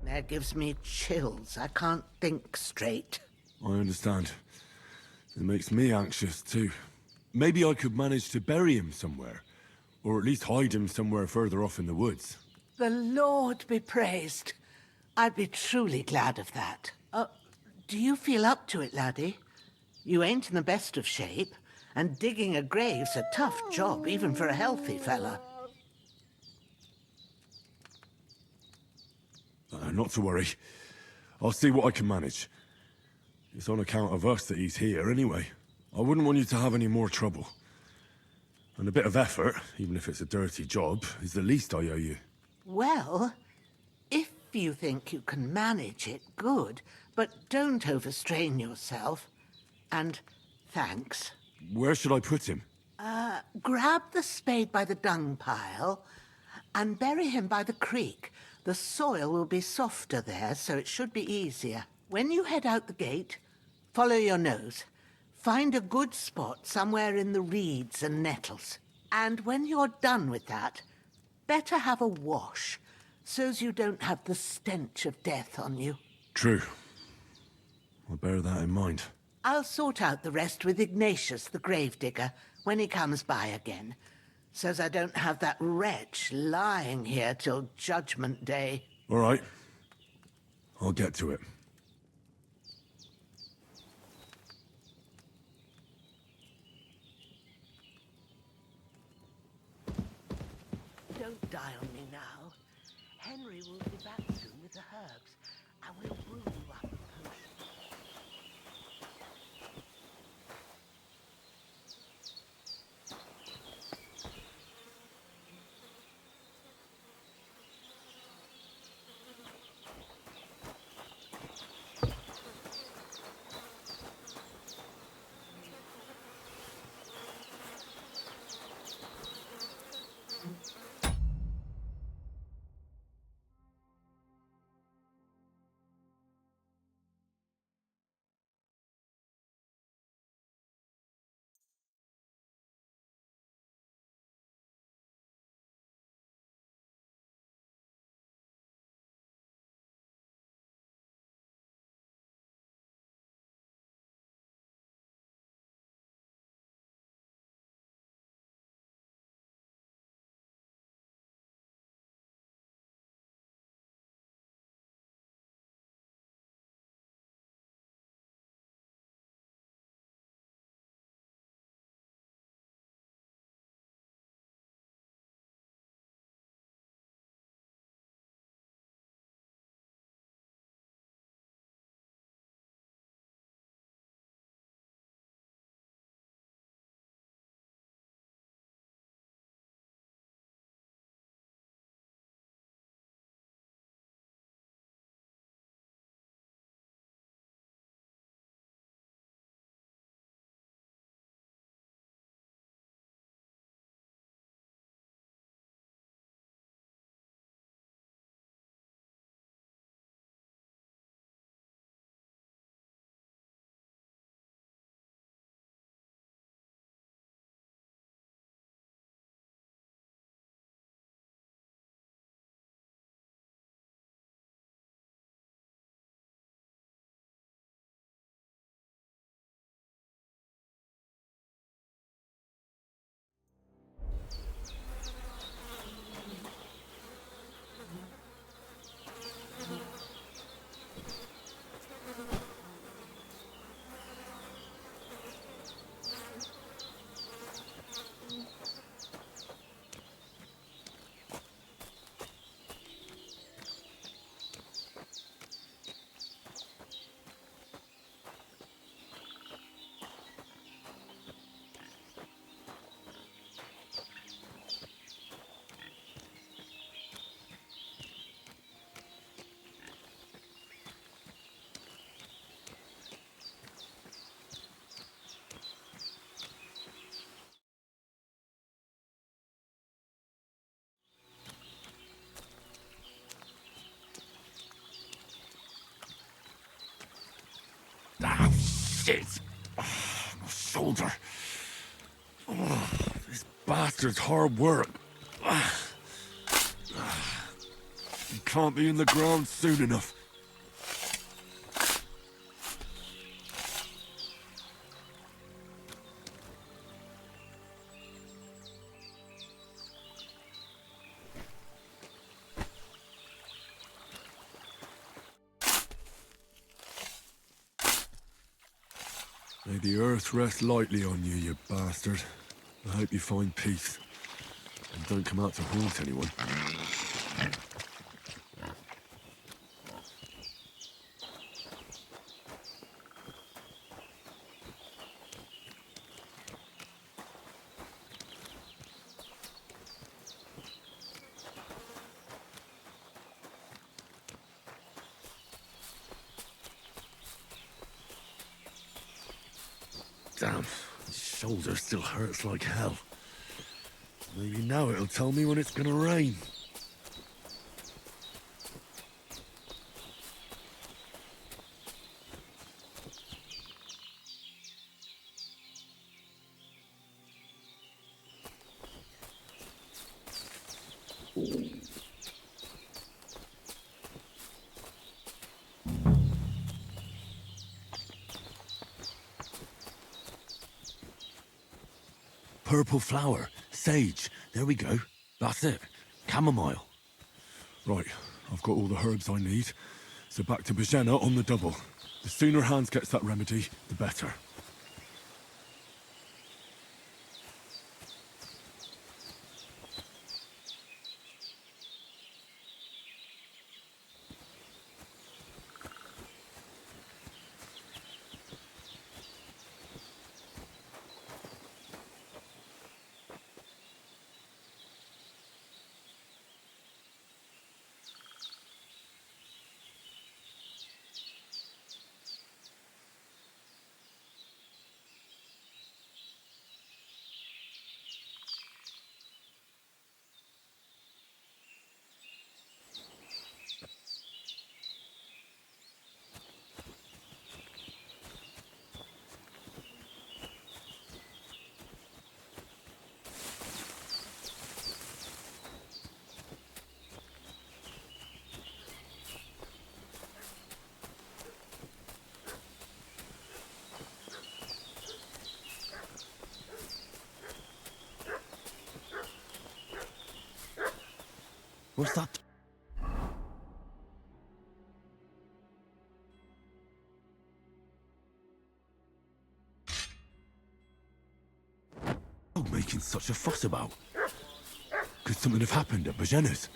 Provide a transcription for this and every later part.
nightmare gives me chills. I can't think straight. I understand. It makes me anxious, too. Maybe I could manage to bury him somewhere. Or at least hide him somewhere further off in the woods. The Lord be praised. I'd be truly glad of that. Do you feel up to it, laddie? You ain't in the best of shape, and digging a grave's a tough job, even for a healthy fella. Not to worry. I'll see what I can manage. It's on account of us that he's here, anyway. I wouldn't want you to have any more trouble. And a bit of effort, even if it's a dirty job, is the least I owe you. Well, if you think you can manage it, good. But don't overstrain yourself. And thanks. Where should I put him? Grab the spade by the dung pile and bury him by the creek. The soil will be softer there, so it should be easier. When you head out the gate, follow your nose. Find a good spot somewhere in the reeds and nettles. And when you're done with that, better have a wash, so's you don't have the stench of death on you. True. I'll bear that in mind. I'll sort out the rest with Ignatius, the gravedigger, when he comes by again, so's I don't have that wretch lying here till Judgment Day. All right. I'll get to it. Don't die on me now. Henry will be back soon with the herbs, and we'll brew you up a potion. Ah, shit! Oh, my shoulder. Oh, this bastard's hard work. can't be in the ground soon enough. May the earth rest lightly on you, you bastard. I hope you find peace. And don't come out to haunt anyone. Damn, his shoulder still hurts like hell. Maybe now it'll tell me when it's gonna rain. Purple flower, sage, there we go. That's it. Chamomile. Right, I've got all the herbs I need. So back to Bajena on the double. The sooner Hans gets that remedy, the better. What's that? Oh, making such a fuss about? Could something have happened at Bajena's?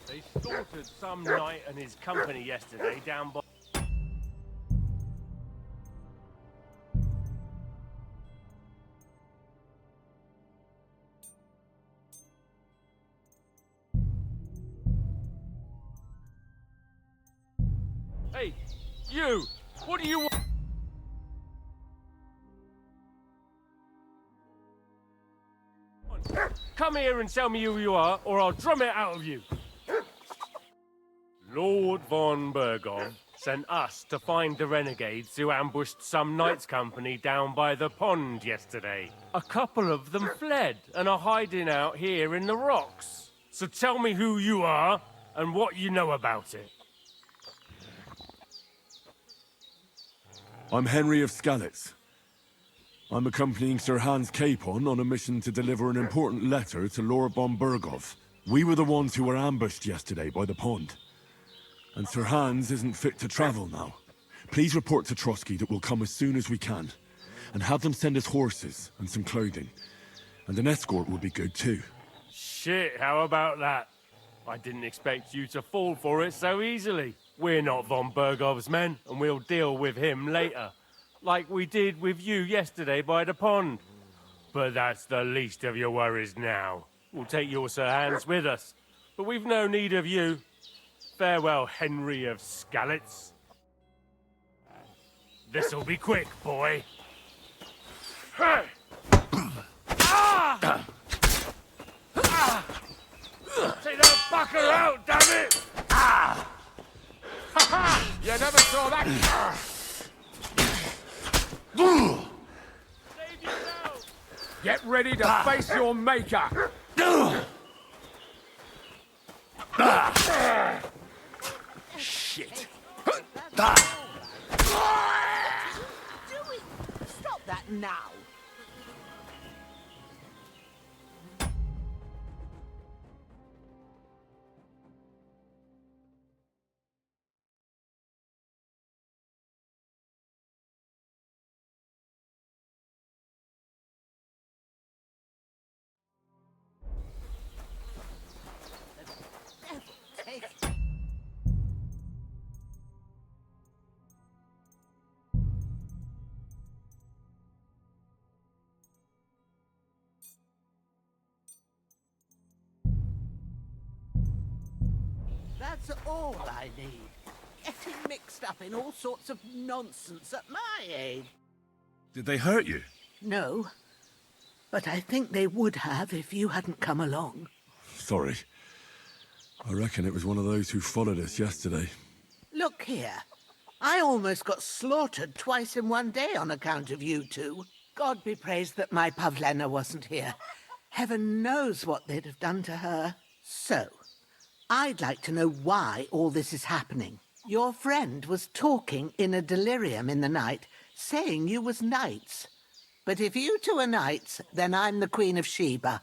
They slaughtered some knight and his company yesterday down by... Hey, you! What do you want? Come here and tell me who you are, or I'll drum it out of you. Lord von Bergov sent us to find the renegades who ambushed some knights' company down by the pond yesterday. A couple of them fled and are hiding out here in the rocks. So tell me who you are and what you know about it. I'm Henry of Skalitz. I'm accompanying Sir Hans Capon on a mission to deliver an important letter to Lord von Bergov. We were the ones who were ambushed yesterday by the pond. And Sir Hans isn't fit to travel now. Please report to Trotsky that we'll come as soon as we can. And have them send us horses and some clothing. And an escort would be good too. Shit, how about that? I didn't expect you to fall for it so easily. We're not von Bergov's men, and we'll deal with him later. Like we did with you yesterday by the pond. But that's the least of your worries now. We'll take your Sir Hans with us. But we've no need of you. Farewell, Henry of Skalitz. This'll be quick, boy. Hey! Ah! Ah! Take that fucker out, damn it! Ah! Ha ha! You never saw that. Save yourself! Get ready to face your maker. Shit. Doing? Stop that now. Take That's all I need. Getting mixed up in all sorts of nonsense at my age. Did they hurt you? No, but I think they would have if you hadn't come along. Sorry. I reckon it was one of those who followed us yesterday. Look here. I almost got slaughtered twice in one day on account of you two. God be praised that my Pavlena wasn't here. Heaven knows what they'd have done to her. So, I'd like to know why all this is happening. Your friend was talking in a delirium in the night, saying you was knights. But if you two are knights, then I'm the Queen of Sheba.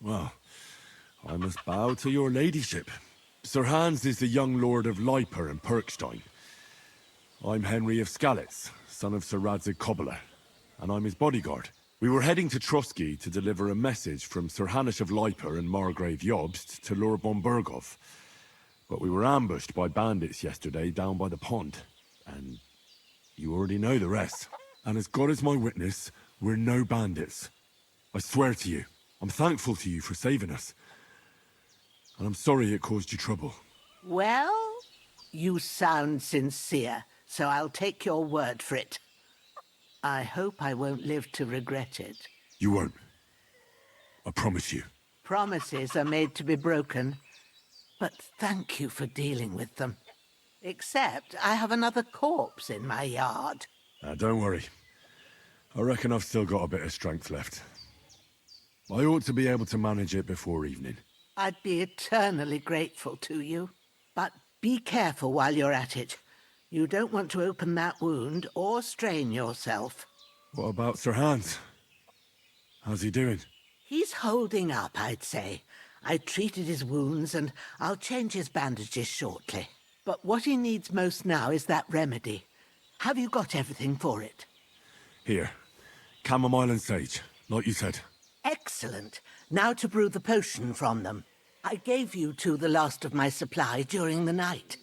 Well, I must bow to your ladyship. Sir Hans is the young lord of Leiper and Perkstein. I'm Henry of Skalitz, son of Sir Radzig Cobbler, and I'm his bodyguard. We were heading to Trotsky to deliver a message from Sir Hanish of Leiper and Margrave Jobst to Lord von Berghoff. But we were ambushed by bandits yesterday down by the pond, and you already know the rest. And as God is my witness, we're no bandits. I swear to you, I'm thankful to you for saving us. And I'm sorry it caused you trouble. Well, you sound sincere, so I'll take your word for it. I hope I won't live to regret it. You won't. I promise you. Promises are made to be broken, but thank you for dealing with them. Except I have another corpse in my yard. Don't worry. I reckon I've still got a bit of strength left. I ought to be able to manage it before evening. I'd be eternally grateful to you. But be careful while you're at it. You don't want to open that wound or strain yourself. What about Sir Hans? How's he doing? He's holding up, I'd say. I treated his wounds and I'll change his bandages shortly. But what he needs most now is that remedy. Have you got everything for it? Here. Chamomile and sage, like you said. Excellent. Now to brew the potion from them. I gave you two the last of my supply during the night.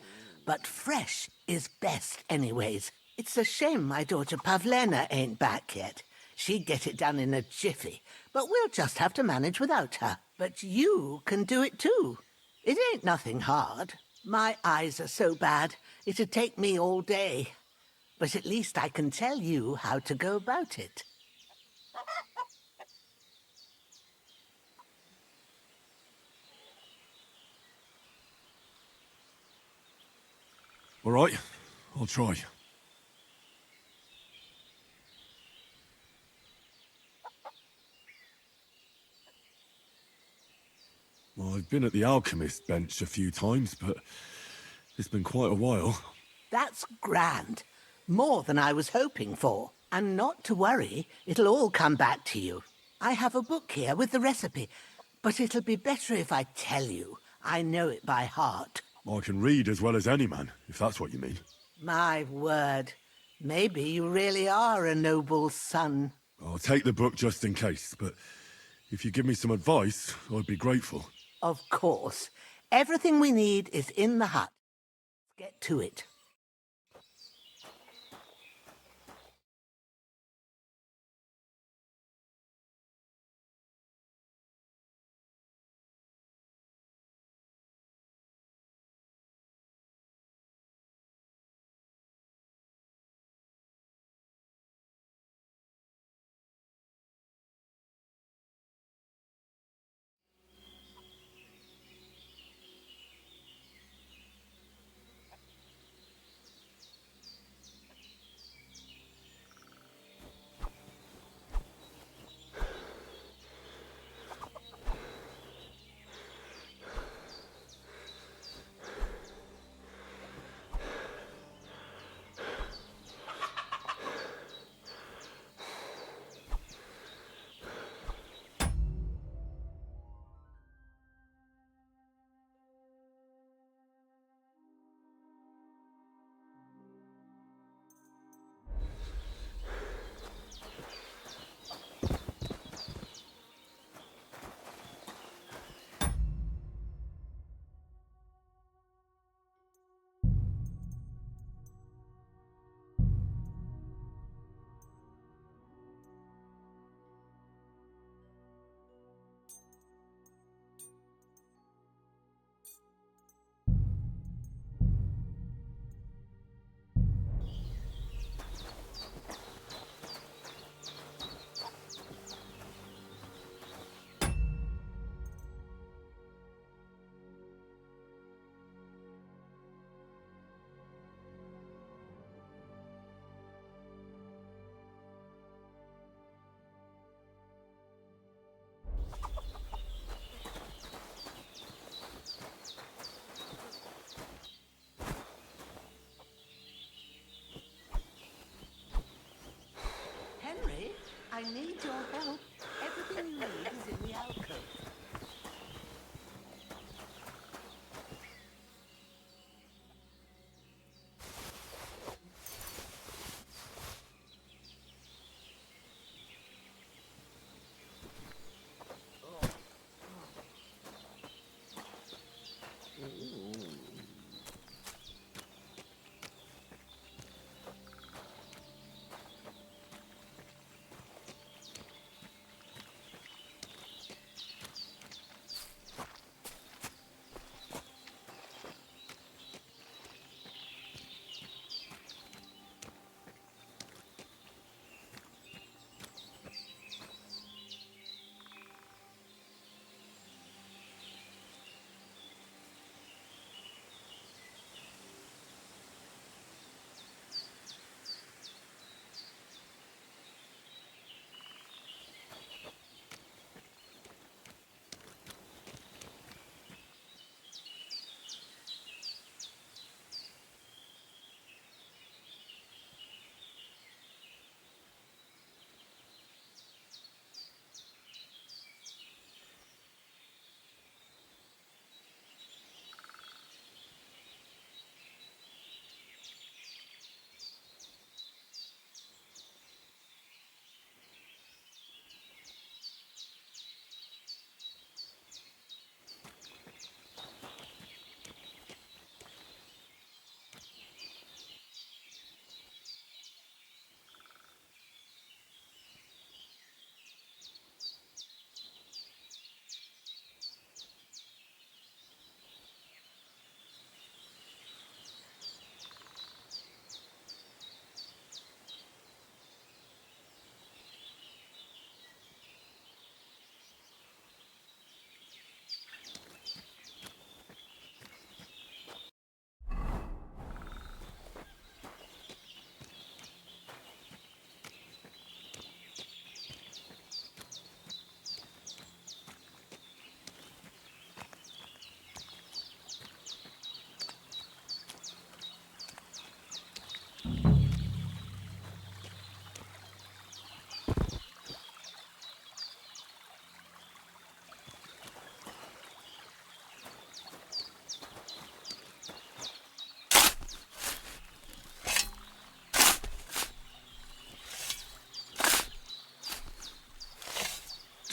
But fresh is best anyways. It's a shame my daughter Pavlena ain't back yet. She'd get it done in a jiffy, but we'll just have to manage without her. But you can do it too. It ain't nothing hard. My eyes are so bad, it'd take me all day. But at least I can tell you how to go about it. All right, I'll try. Well, I've been at the alchemist bench a few times, but it's been quite a while. That's grand. More than I was hoping for. And not to worry, it'll all come back to you. I have a book here with the recipe, but it'll be better if I tell you. I know it by heart. I can read as well as any man, if that's what you mean. My word. Maybe you really are a noble son. I'll take the book just in case, but if you give me some advice, I'd be grateful. Of course. Everything we need is in the hut. Get to it. I need your help. Everything you need is in the alcove.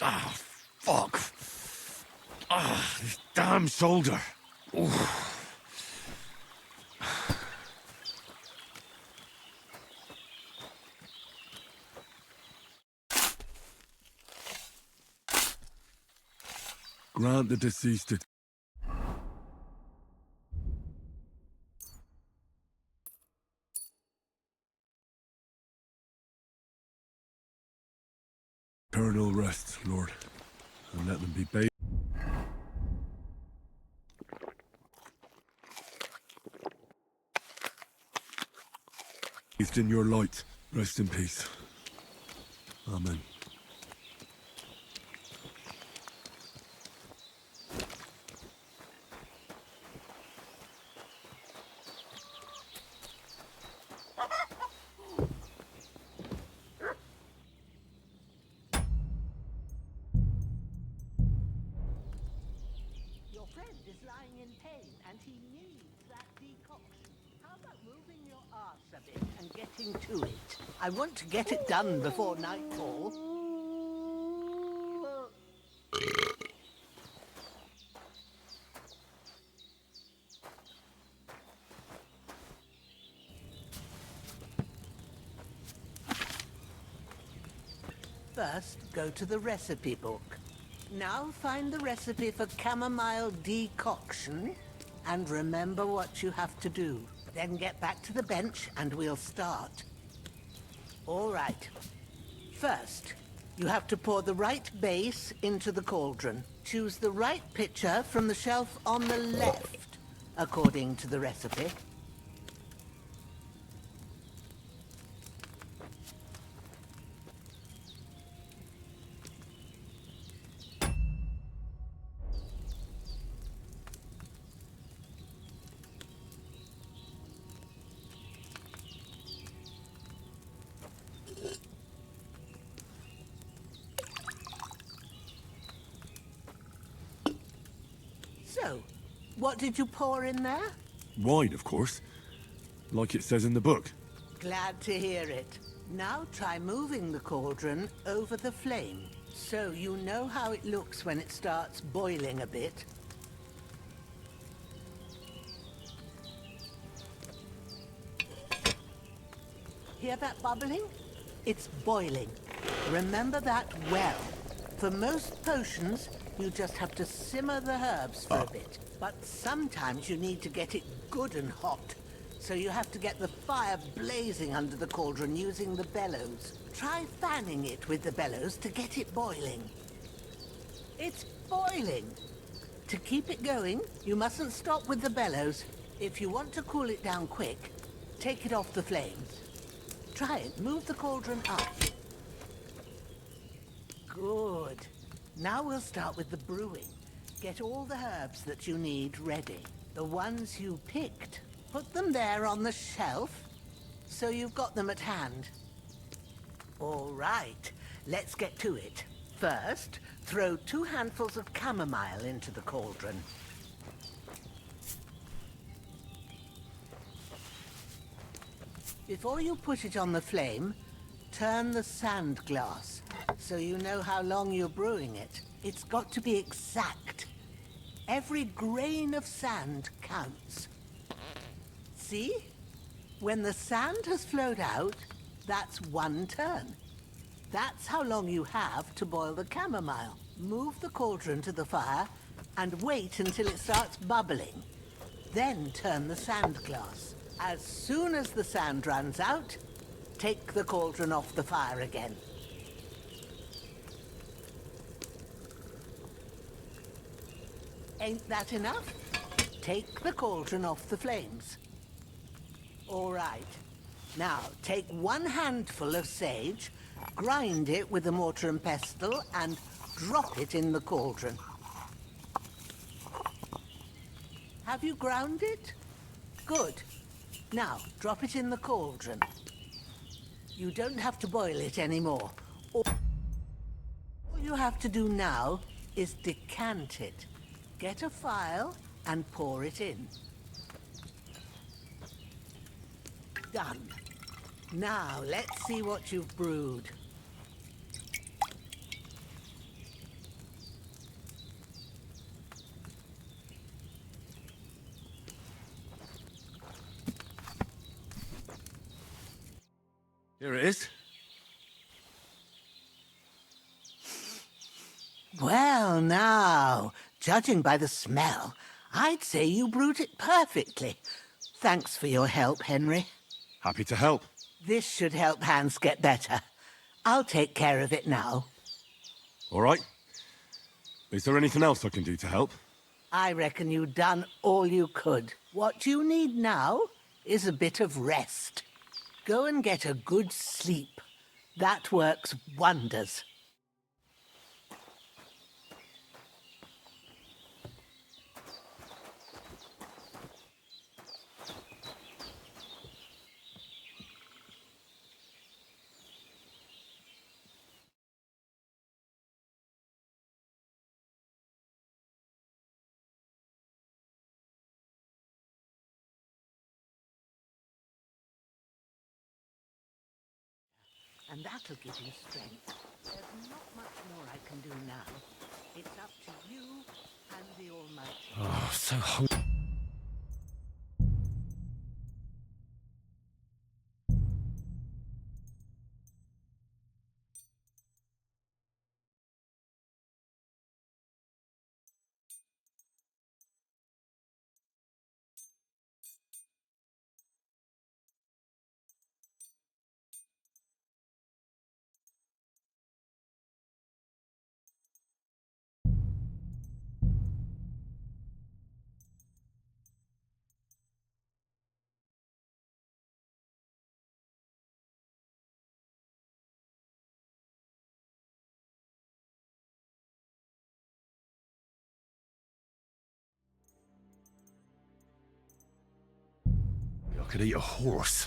Ah, fuck. Ah, this damn shoulder. Oof. Grant the deceased eternal rest, Lord, and let them be bathed in your light. Rest in peace. Amen. Your friend is lying in pain, and he needs that decoction. How about moving your arse a bit and getting to it? I want to get it done before nightfall. First, go to the recipe book. Now find the recipe for chamomile decoction and remember what you have to do. Then get back to the bench and we'll start. All right. First, you have to pour the right base into the cauldron. Choose the right pitcher from the shelf on the left, according to the recipe. What did you pour in there? Wine, of course. Like it says in the book. Glad to hear it. Now try moving the cauldron over the flame, so you know how it looks when it starts boiling a bit. Hear that bubbling? It's boiling. Remember that well. For most potions, you just have to simmer the herbs for a bit. But sometimes you need to get it good and hot. So you have to get the fire blazing under the cauldron using the bellows. Try fanning it with the bellows to get it boiling. It's boiling. To keep it going, you mustn't stop with the bellows. If you want to cool it down quick, take it off the flames. Try it. Move the cauldron up. Good. Now we'll start with the brewing. Get all the herbs that you need ready. The ones you picked. Put them there on the shelf, so you've got them at hand. All right, let's get to it. First, throw 2 handfuls of chamomile into the cauldron. Before you put it on the flame, turn the sand glass, so you know how long you're brewing it. It's got to be exact. Every grain of sand counts. See? When the sand has flowed out, that's 1 turn. That's how long you have to boil the chamomile. Move the cauldron to the fire and wait until it starts bubbling. Then turn the sand glass. As soon as the sand runs out, take the cauldron off the fire again. Ain't that enough? Take the cauldron off the flames. All right. Now, take 1 handful of sage, grind it with a mortar and pestle, and drop it in the cauldron. Have you ground it? Good. Now, drop it in the cauldron. You don't have to boil it anymore. All you have to do now is decant it. Get a phial and pour it in. Done. Now, let's see what you've brewed. Here it is. Well, now, judging by the smell, I'd say you brewed it perfectly. Thanks for your help, Henry. Happy to help. This should help Hans get better. I'll take care of it now. All right. Is there anything else I can do to help? I reckon you've done all you could. What you need now is a bit of rest. Go and get a good sleep. That works wonders. And that'll give you strength. There's not much more I can do now. It's up to you and the Almighty. Oh, so hungry. I could eat a horse.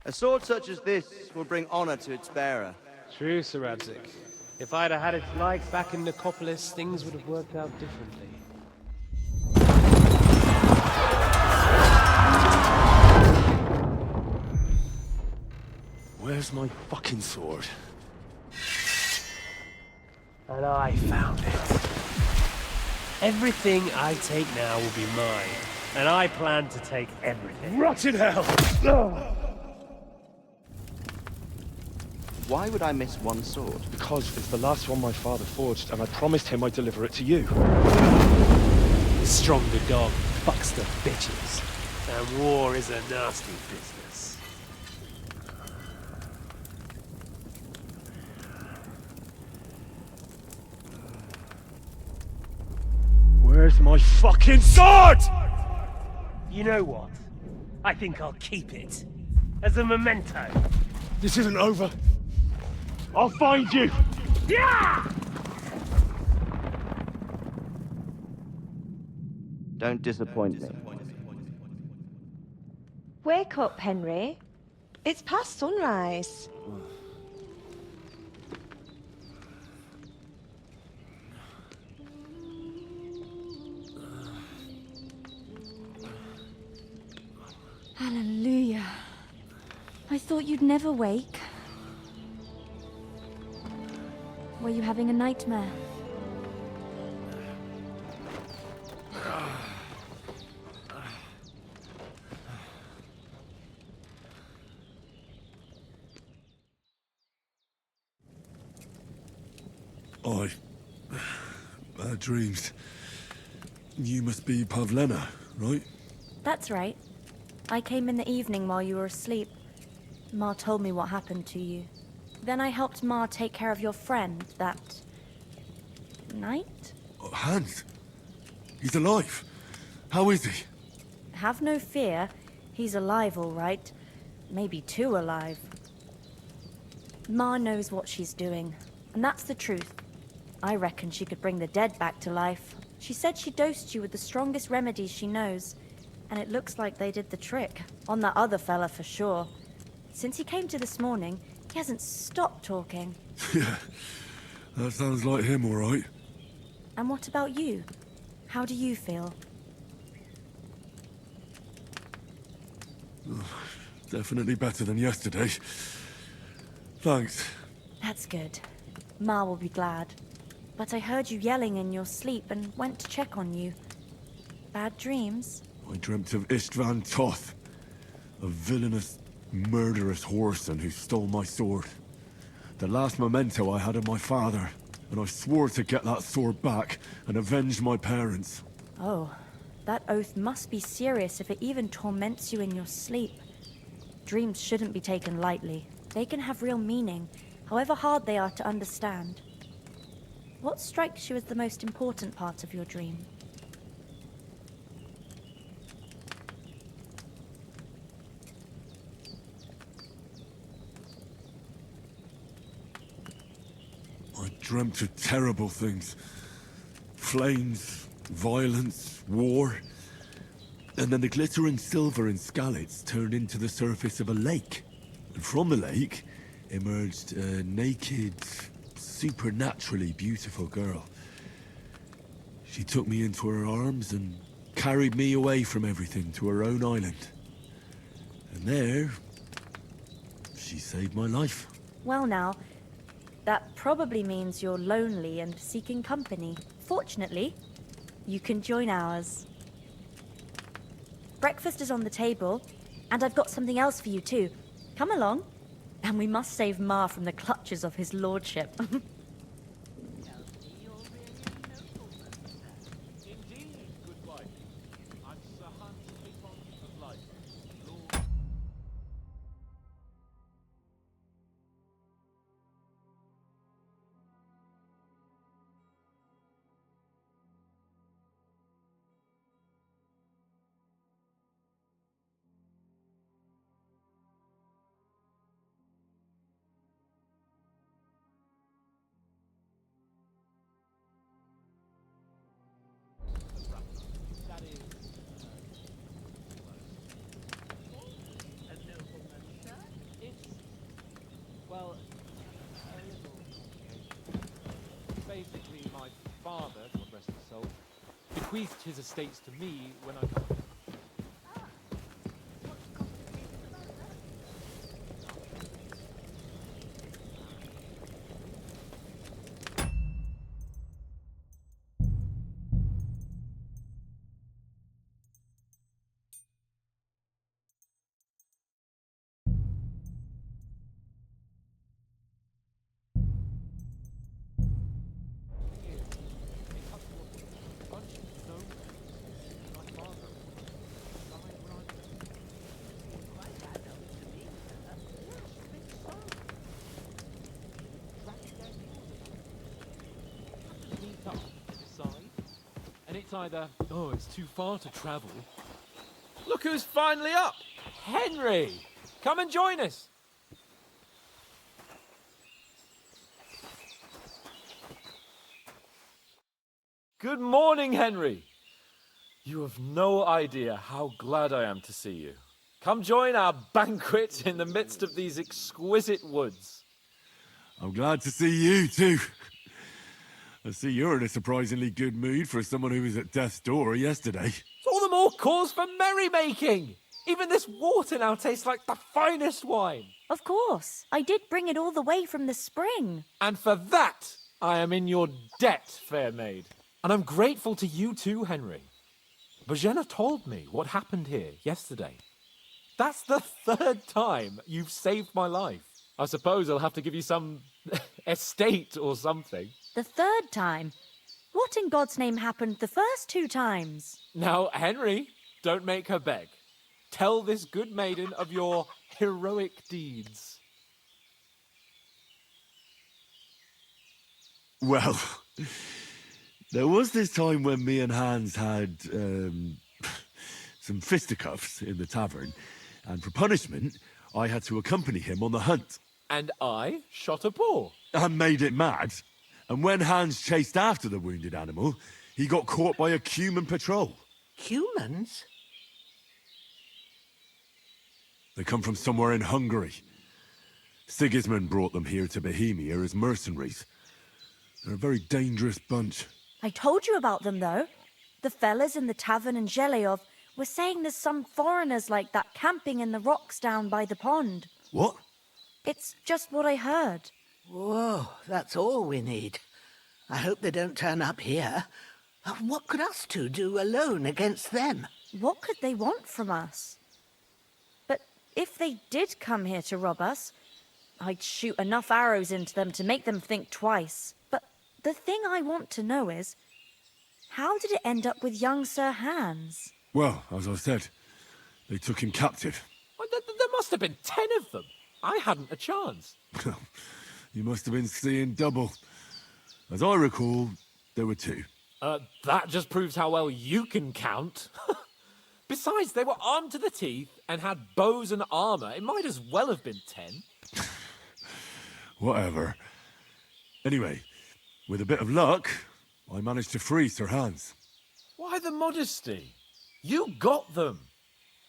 A sword such as this will bring honor to its bearer. True, Sir Radzik. If I'd have had its like back in Nicopolis, things would have worked out differently. Where's my fucking sword? And I found it. Everything I take now will be mine, and I plan to take everything. Rot in hell! Why would I miss one sword? Because it's the last one my father forged, and I promised him I'd deliver it to you. The stronger dog fucks the bitches, and war is a nasty business. Where's my fucking sword? You know what? I think I'll keep it. As a memento. This isn't over. I'll find you! Yeah! Don't disappoint me. Wake up, Henry. It's past sunrise. Hallelujah. I thought you'd never wake. Were you having a nightmare? Bad dreams. You must be Pavlena, right? That's right. I came in the evening while you were asleep. Ma told me what happened to you. Then I helped Ma take care of your friend that night? Oh, Hans! He's alive! How is he? Have no fear. He's alive, all right. Maybe too alive. Ma knows what she's doing, and that's the truth. I reckon she could bring the dead back to life. She said she dosed you with the strongest remedies she knows, and it looks like they did the trick. On that other fella for sure. Since he came to this morning, he hasn't stopped talking. Yeah, that sounds like him, all right. And what about you? How do you feel? Definitely better than yesterday. Thanks. That's good. Ma will be glad. But I heard you yelling in your sleep and went to check on you. Bad dreams? I dreamt of Istvan Toth, a villainous, murderous whoreson who stole my sword. The last memento I had of my father, and I swore to get that sword back and avenge my parents. Oh, that oath must be serious if it even torments you in your sleep. Dreams shouldn't be taken lightly. They can have real meaning, however hard they are to understand. What strikes you as the most important part of your dream? I dreamt of terrible things. Flames, violence, war. And then the glittering silver and scallops turned into the surface of a lake. And from the lake emerged a naked, supernaturally beautiful girl. She took me into her arms and carried me away from everything to her own island. And there, she saved my life. Well now, that probably means you're lonely and seeking company. Fortunately, you can join ours. Breakfast is on the table, and I've got something else for you too. Come along, and we must save Ma from the clutches of his lordship. bequeathed his estates to me when I got... And it's either, oh, it's too far to travel. Look who's finally up! Henry! Come and join us! Good morning, Henry! You have no idea how glad I am to see you. Come join our banquet in the midst of these exquisite woods. I'm glad to see you, too. I see you're in a surprisingly good mood for someone who was at death's door yesterday. It's all the more cause for merrymaking! Even this water now tastes like the finest wine. Of course. I did bring it all the way from the spring. And for that, I am in your debt, fair maid. And I'm grateful to you too, Henry. Bojena told me what happened here yesterday. That's the third time you've saved my life. I suppose I'll have to give you some estate or something. The third time? What in God's name happened the first 2 times? Now, Henry, don't make her beg. Tell this good maiden of your heroic deeds. Well, there was this time when me and Hans had some fisticuffs in the tavern, and for punishment, I had to accompany him on the hunt. And I shot a boar. And made it mad. And when Hans chased after the wounded animal, he got caught by a human patrol. Humans? They come from somewhere in Hungary. Sigismund brought them here to Bohemia as mercenaries. They're a very dangerous bunch. I told you about them, though. The fellas in the tavern in Zheleyov were saying there's some foreigners like that camping in the rocks down by the pond. What? It's just what I heard. Whoa, that's all we need. I hope they don't turn up here. What could us two do alone against them? What could they want from us? But if they did come here to rob us, I'd shoot enough arrows into them to make them think twice. But the thing I want to know is, how did it end up with young Sir Hans? Well, as I said, they took him captive. Well, there must have been 10 of them. I hadn't a chance. You must have been seeing double. As I recall, there were 2. That just proves how well you can count. Besides, they were armed to the teeth and had bows and armor. It might as well have been 10. Whatever. Anyway, with a bit of luck, I managed to free Sir Hans. Why the modesty? You got them.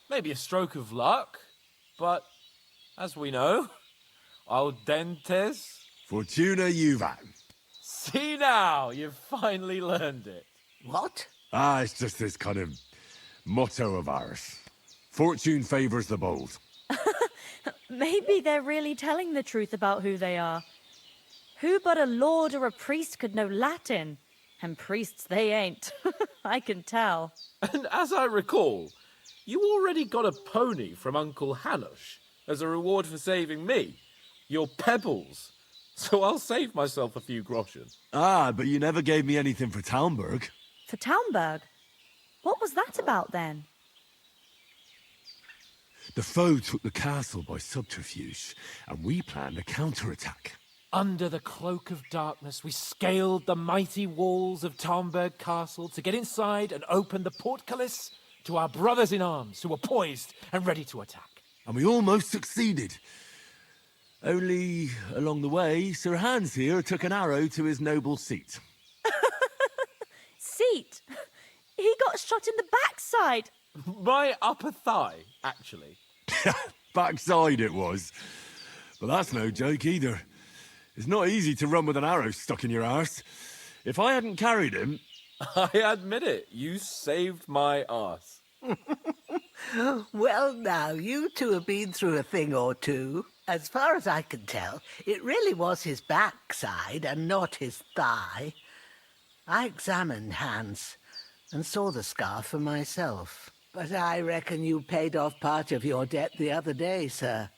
Maybe a stroke of luck, but as we know, audentes. Fortuna juvat. See now, you've finally learned it. What? It's just this kind of motto of ours. Fortune favors the bold. Maybe they're really telling the truth about who they are. Who but a lord or a priest could know Latin? And priests they ain't. I can tell. And as I recall, you already got a pony from Uncle Hanush as a reward for saving me. Your pebbles. So I'll save myself a few groschen. But you never gave me anything for Talmberg. For Talmberg? What was that about then? The foe took the castle by subterfuge, and we planned a counterattack. Under the cloak of darkness, we scaled the mighty walls of Talmberg Castle to get inside and open the portcullis to our brothers in arms who were poised and ready to attack. And we almost succeeded. Only, along the way, Sir Hans here took an arrow to his noble seat. Seat? He got shot in the backside. My upper thigh, actually. Backside it was. But that's no joke either. It's not easy to run with an arrow stuck in your arse. If I hadn't carried him, I admit it. You saved my arse. Well, now, you two have been through a thing or two. As far as I can tell, it really was his backside and not his thigh. I examined Hans and saw the scar for myself. But I reckon you paid off part of your debt the other day, sir.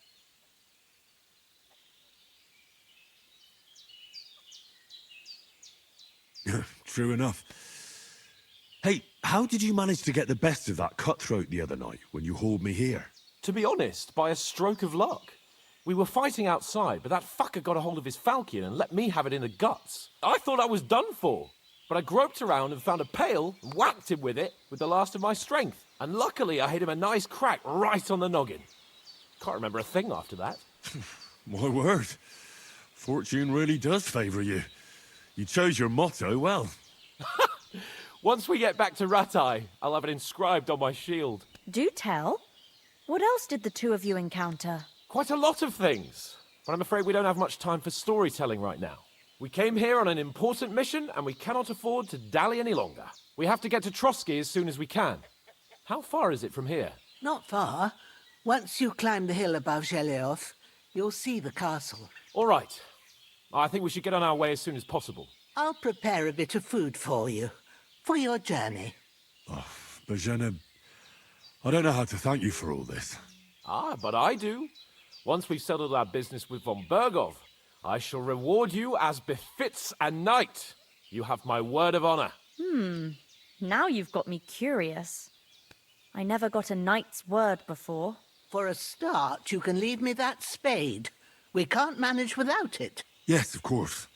True enough. Hey, how did you manage to get the best of that cutthroat the other night when you hauled me here? To be honest, by a stroke of luck. We were fighting outside, but that fucker got a hold of his falchion and let me have it in the guts. I thought I was done for. But I groped around and found a pail and whacked him with it with the last of my strength. And luckily I hit him a nice crack right on the noggin. Can't remember a thing after that. My word. Fortune really does favour you. You chose your motto well. Once we get back to Ratai, I'll have it inscribed on my shield. Do tell. What else did the two of you encounter? Quite a lot of things. But I'm afraid we don't have much time for storytelling right now. We came here on an important mission, and we cannot afford to dally any longer. We have to get to Trotsky as soon as we can. How far is it from here? Not far. Once you climb the hill above Zhelioth, you'll see the castle. All right. I think we should get on our way as soon as possible. I'll prepare a bit of food for you, for your journey. Oh, Bozhena, I don't know how to thank you for all this. Ah, but I do. Once we've settled our business with von Bergov, I shall reward you as befits a knight. You have my word of honor. Now you've got me curious. I never got a knight's word before. For a start, you can leave me that spade. We can't manage without it. Yes, of course.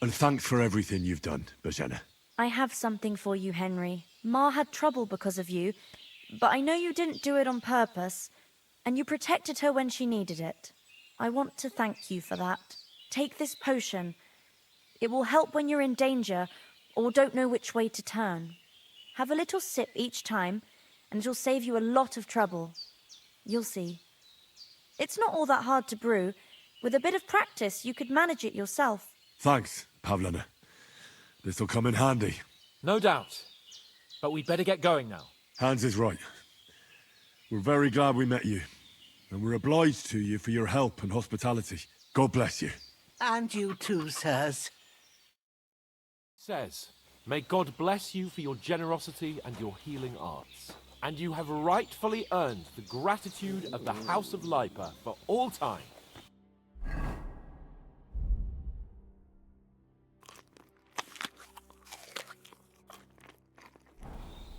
And thanks for everything you've done, Bozhena. I have something for you, Henry. Ma had trouble because of you, but I know you didn't do it on purpose, and you protected her when she needed it. I want to thank you for that. Take this potion. It will help when you're in danger or don't know which way to turn. Have a little sip each time, and it'll save you a lot of trouble. You'll see. It's not all that hard to brew. With a bit of practice, you could manage it yourself. Thanks, Pavlina. This'll come in handy. No doubt. But we'd better get going now. Hans is right. We're very glad we met you. And we're obliged to you for your help and hospitality. God bless you. And you too, sirs. Says, may God bless you for your generosity and your healing arts. And you have rightfully earned the gratitude of the House of Lipa for all time.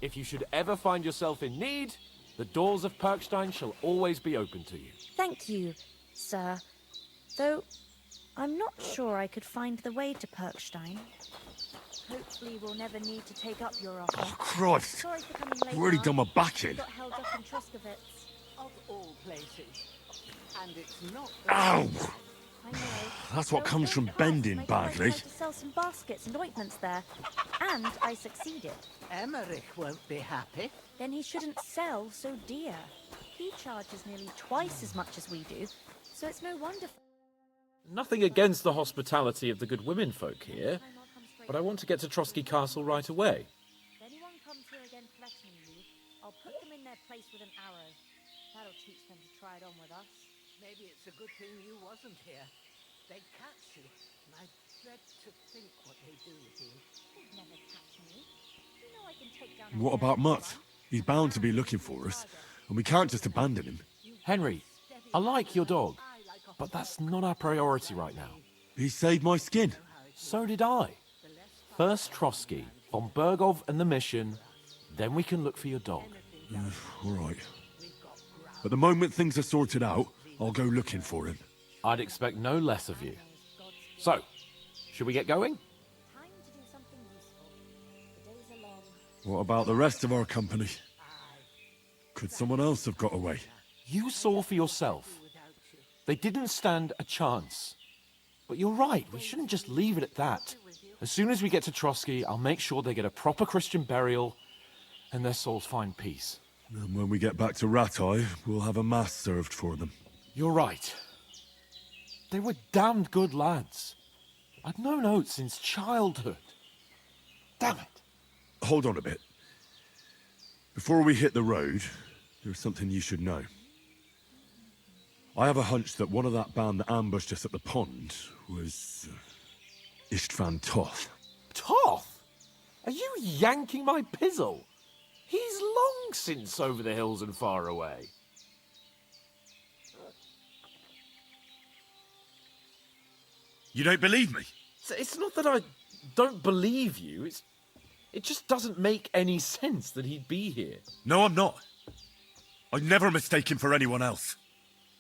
If you should ever find yourself in need, the doors of Perkstein shall always be open to you. Thank you, sir. Though, I'm not sure I could find the way to Perkstein. Hopefully we'll never need to take up your offer. Oh, Christ! Sorry for coming late. I've already Ma. done my back in. Got held up in Troskovitz. Of all places. And it's not the Ow! I know. That's what There comes was from going to bending ask, maybe I badly. tried to sell some baskets and ointments there, and I succeeded. Emmerich won't be happy. Then he shouldn't sell so dear. He charges nearly twice as much as we do, so it's no wonder. Nothing against the hospitality of the good women folk here, but I want to get to Trotsky Castle right away. If anyone comes here again threatening you, I'll put them in their place with an arrow. That'll teach them to try it on with us. Maybe it's a good thing you wasn't here. They'd catch you, and I dread to think what they do with you. They'd never catch me. You know I can take down. What about Mutt? He's bound to be looking for us, and we can't just abandon him. Henry, I like your dog, but that's not our priority right now. He saved my skin. So did I. First Trotsky, von Bergov and the mission, then we can look for your dog. All right. But the moment things are sorted out, I'll go looking for him. I'd expect no less of you. So, should we get going? Time to do something useful. The days are long. What about the rest of our company? Could someone else have got away? You saw for yourself. They didn't stand a chance. But you're right, we shouldn't just leave it at that. As soon as we get to Trotsky, I'll make sure they get a proper Christian burial and their souls find peace. And when we get back to Ratai, we'll have a mass served for them. You're right. They were damned good lads. I'd known Oates since childhood. Damn it. hold on a bit. Before we hit the road, there's something you should know. I have a hunch that one of that band that ambushed us at the pond was Istvan Toth. Toth? Are you yanking my pizzle? He's long since over the hills and far away. You don't believe me? It's not that I don't believe you, it just doesn't make any sense that he'd be here. No, I'm not. I'd never mistake him for anyone else.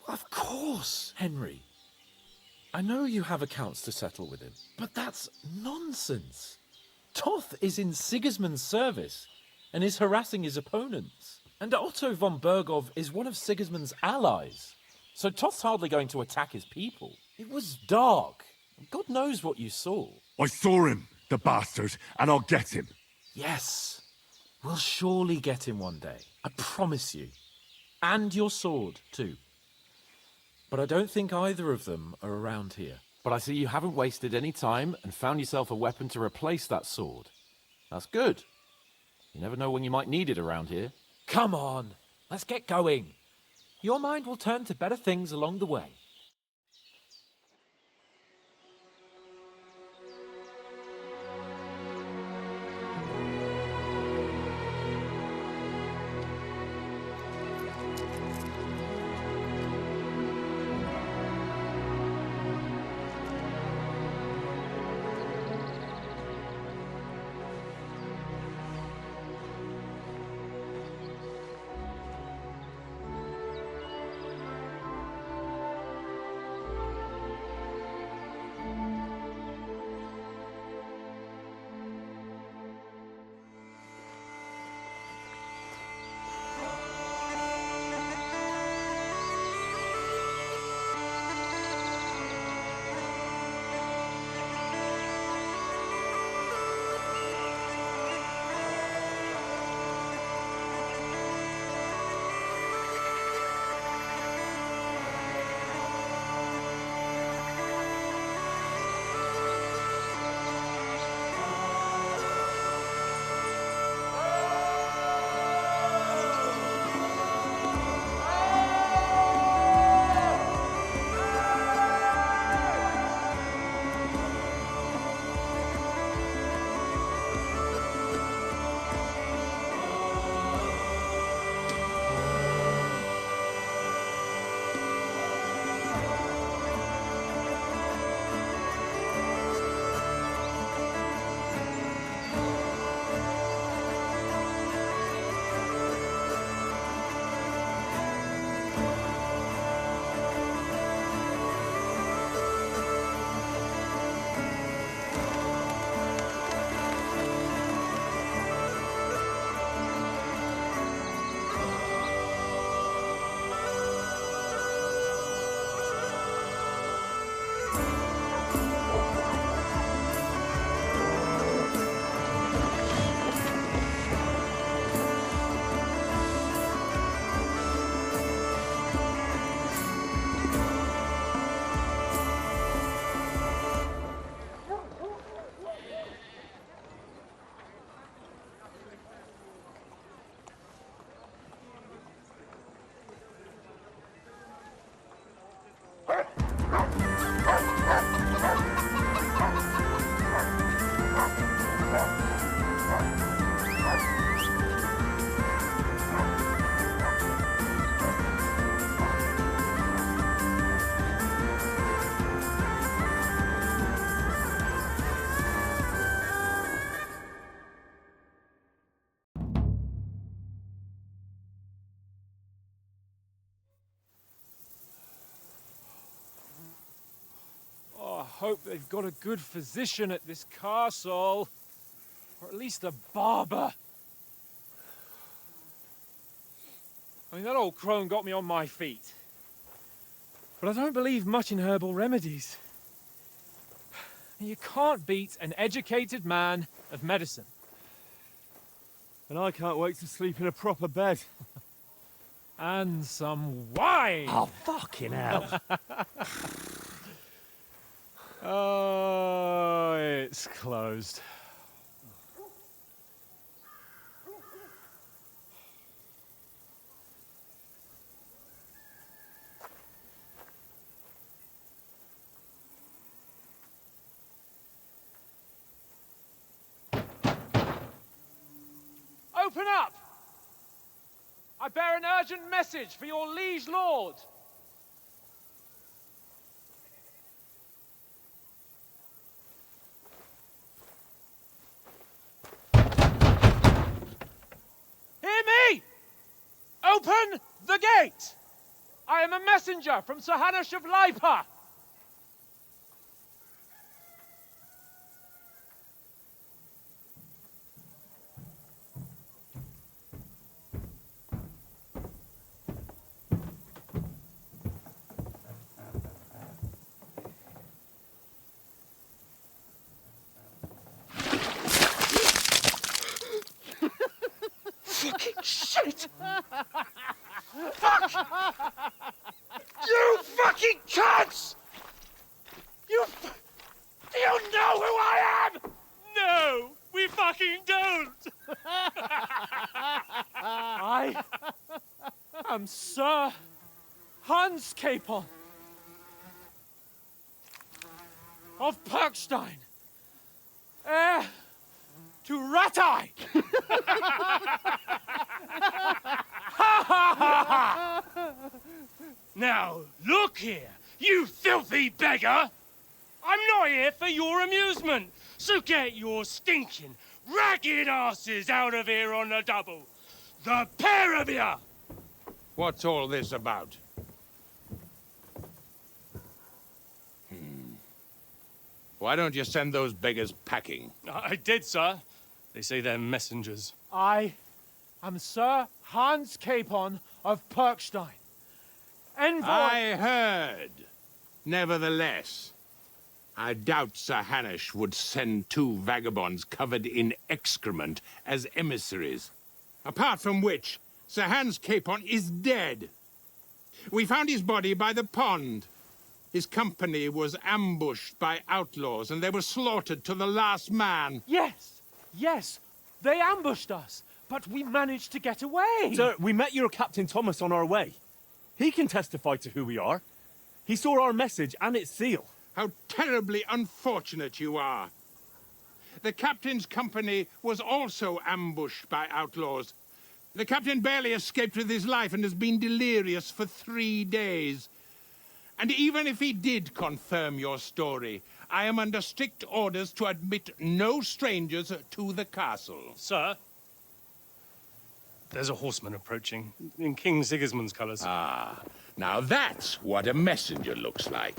Of course, Henry. I know you have accounts to settle with him, but that's nonsense. Toth is in Sigismund's service and is harassing his opponents. And Otto von Bergov is one of Sigismund's allies. So Toth's hardly going to attack his people. It was dark. God knows what you saw. I saw him, the bastard, and I'll get him. Yes, we'll surely get him one day. I promise you. And your sword, too. But I don't think either of them are around here. But I see you haven't wasted any time and found yourself a weapon to replace that sword. That's good. You never know when you might need it around here. Come on, let's get going. Your mind will turn to better things along the way. Hope they've got a good physician at this castle. Or at least a barber. I mean, that old crone got me on my feet. But I don't believe much in herbal remedies. You can't beat an educated man of medicine. And I can't wait to sleep in a proper bed. And some wine! Oh, fucking hell. Oh, it's closed. Open up! I bear an urgent message for your liege lord. Hear me! Open the gate! I am a messenger from Sir Hanush of Lipa. Fucking shit! Fuck! You fucking cunts! Do you know who I am? No, we fucking don't! I am Sir Hans Capon of Perkstein, heir to Ratai. Now, look here, you filthy beggar! I'm not here for your amusement, so get your stinking, ragged asses out of here on the double. The pair of you! What's all this about? Why don't you send those beggars packing? I did, sir. They say they're messengers. I am Sir Hans Capon of Perkstein, envoy. I heard. Nevertheless, I doubt Sir Hanush would send two vagabonds covered in excrement as emissaries. Apart from which, Sir Hans Capon is dead. We found his body by the pond. His company was ambushed by outlaws, and they were slaughtered to the last man. Yes, they ambushed us, but we managed to get away. Sir, we met your Captain Thomas on our way. He can testify to who we are. He saw our message and its seal. How terribly unfortunate you are. The captain's company was also ambushed by outlaws. The captain barely escaped with his life and has been delirious for 3 days. And even if he did confirm your story, I am under strict orders to admit no strangers to the castle. Sir, there's a horseman approaching in King Sigismund's colours. Ah, now that's what a messenger looks like.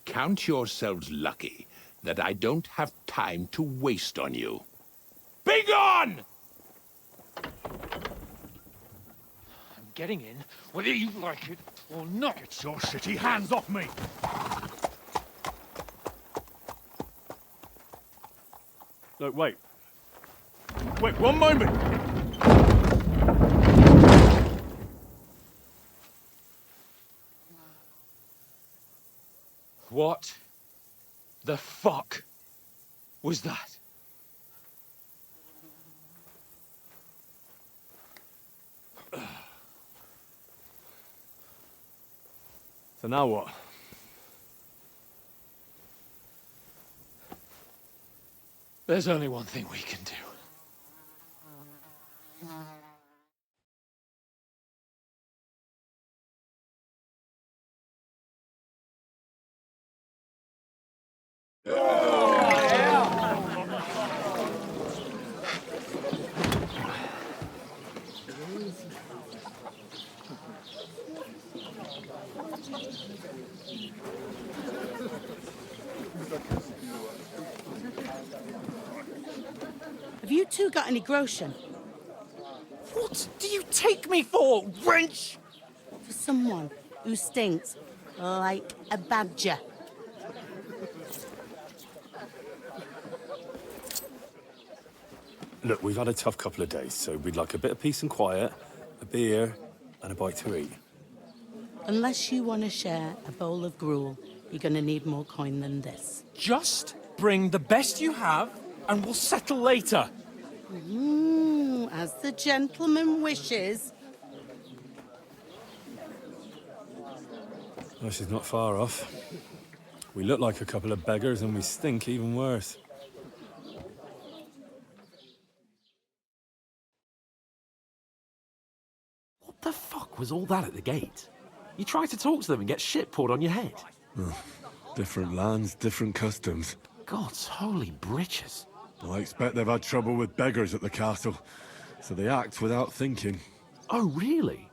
Count yourselves lucky that I don't have time to waste on you. Be gone! I'm getting in, whether you like it or not. Get your shitty hands off me! Look, wait. Wait, one moment! What the fuck was that? So now what? There's only one thing we can do. Have you two got any groschen? What do you take me for, wench? For someone who stinks like a badger. Look, we've had a tough couple of days, so we'd like a bit of peace and quiet, a beer, and a bite to eat. Unless you want to share a bowl of gruel, you're going to need more coin than this. Just bring the best you have, and we'll settle later. As the gentleman wishes. Well, she's not far off. We look like a couple of beggars and we stink even worse. What the fuck was all that at the gate? You try to talk to them and get shit poured on your head. Different lands, different customs. God's holy britches. I expect they've had trouble with beggars at the castle, so they act without thinking. Oh, really?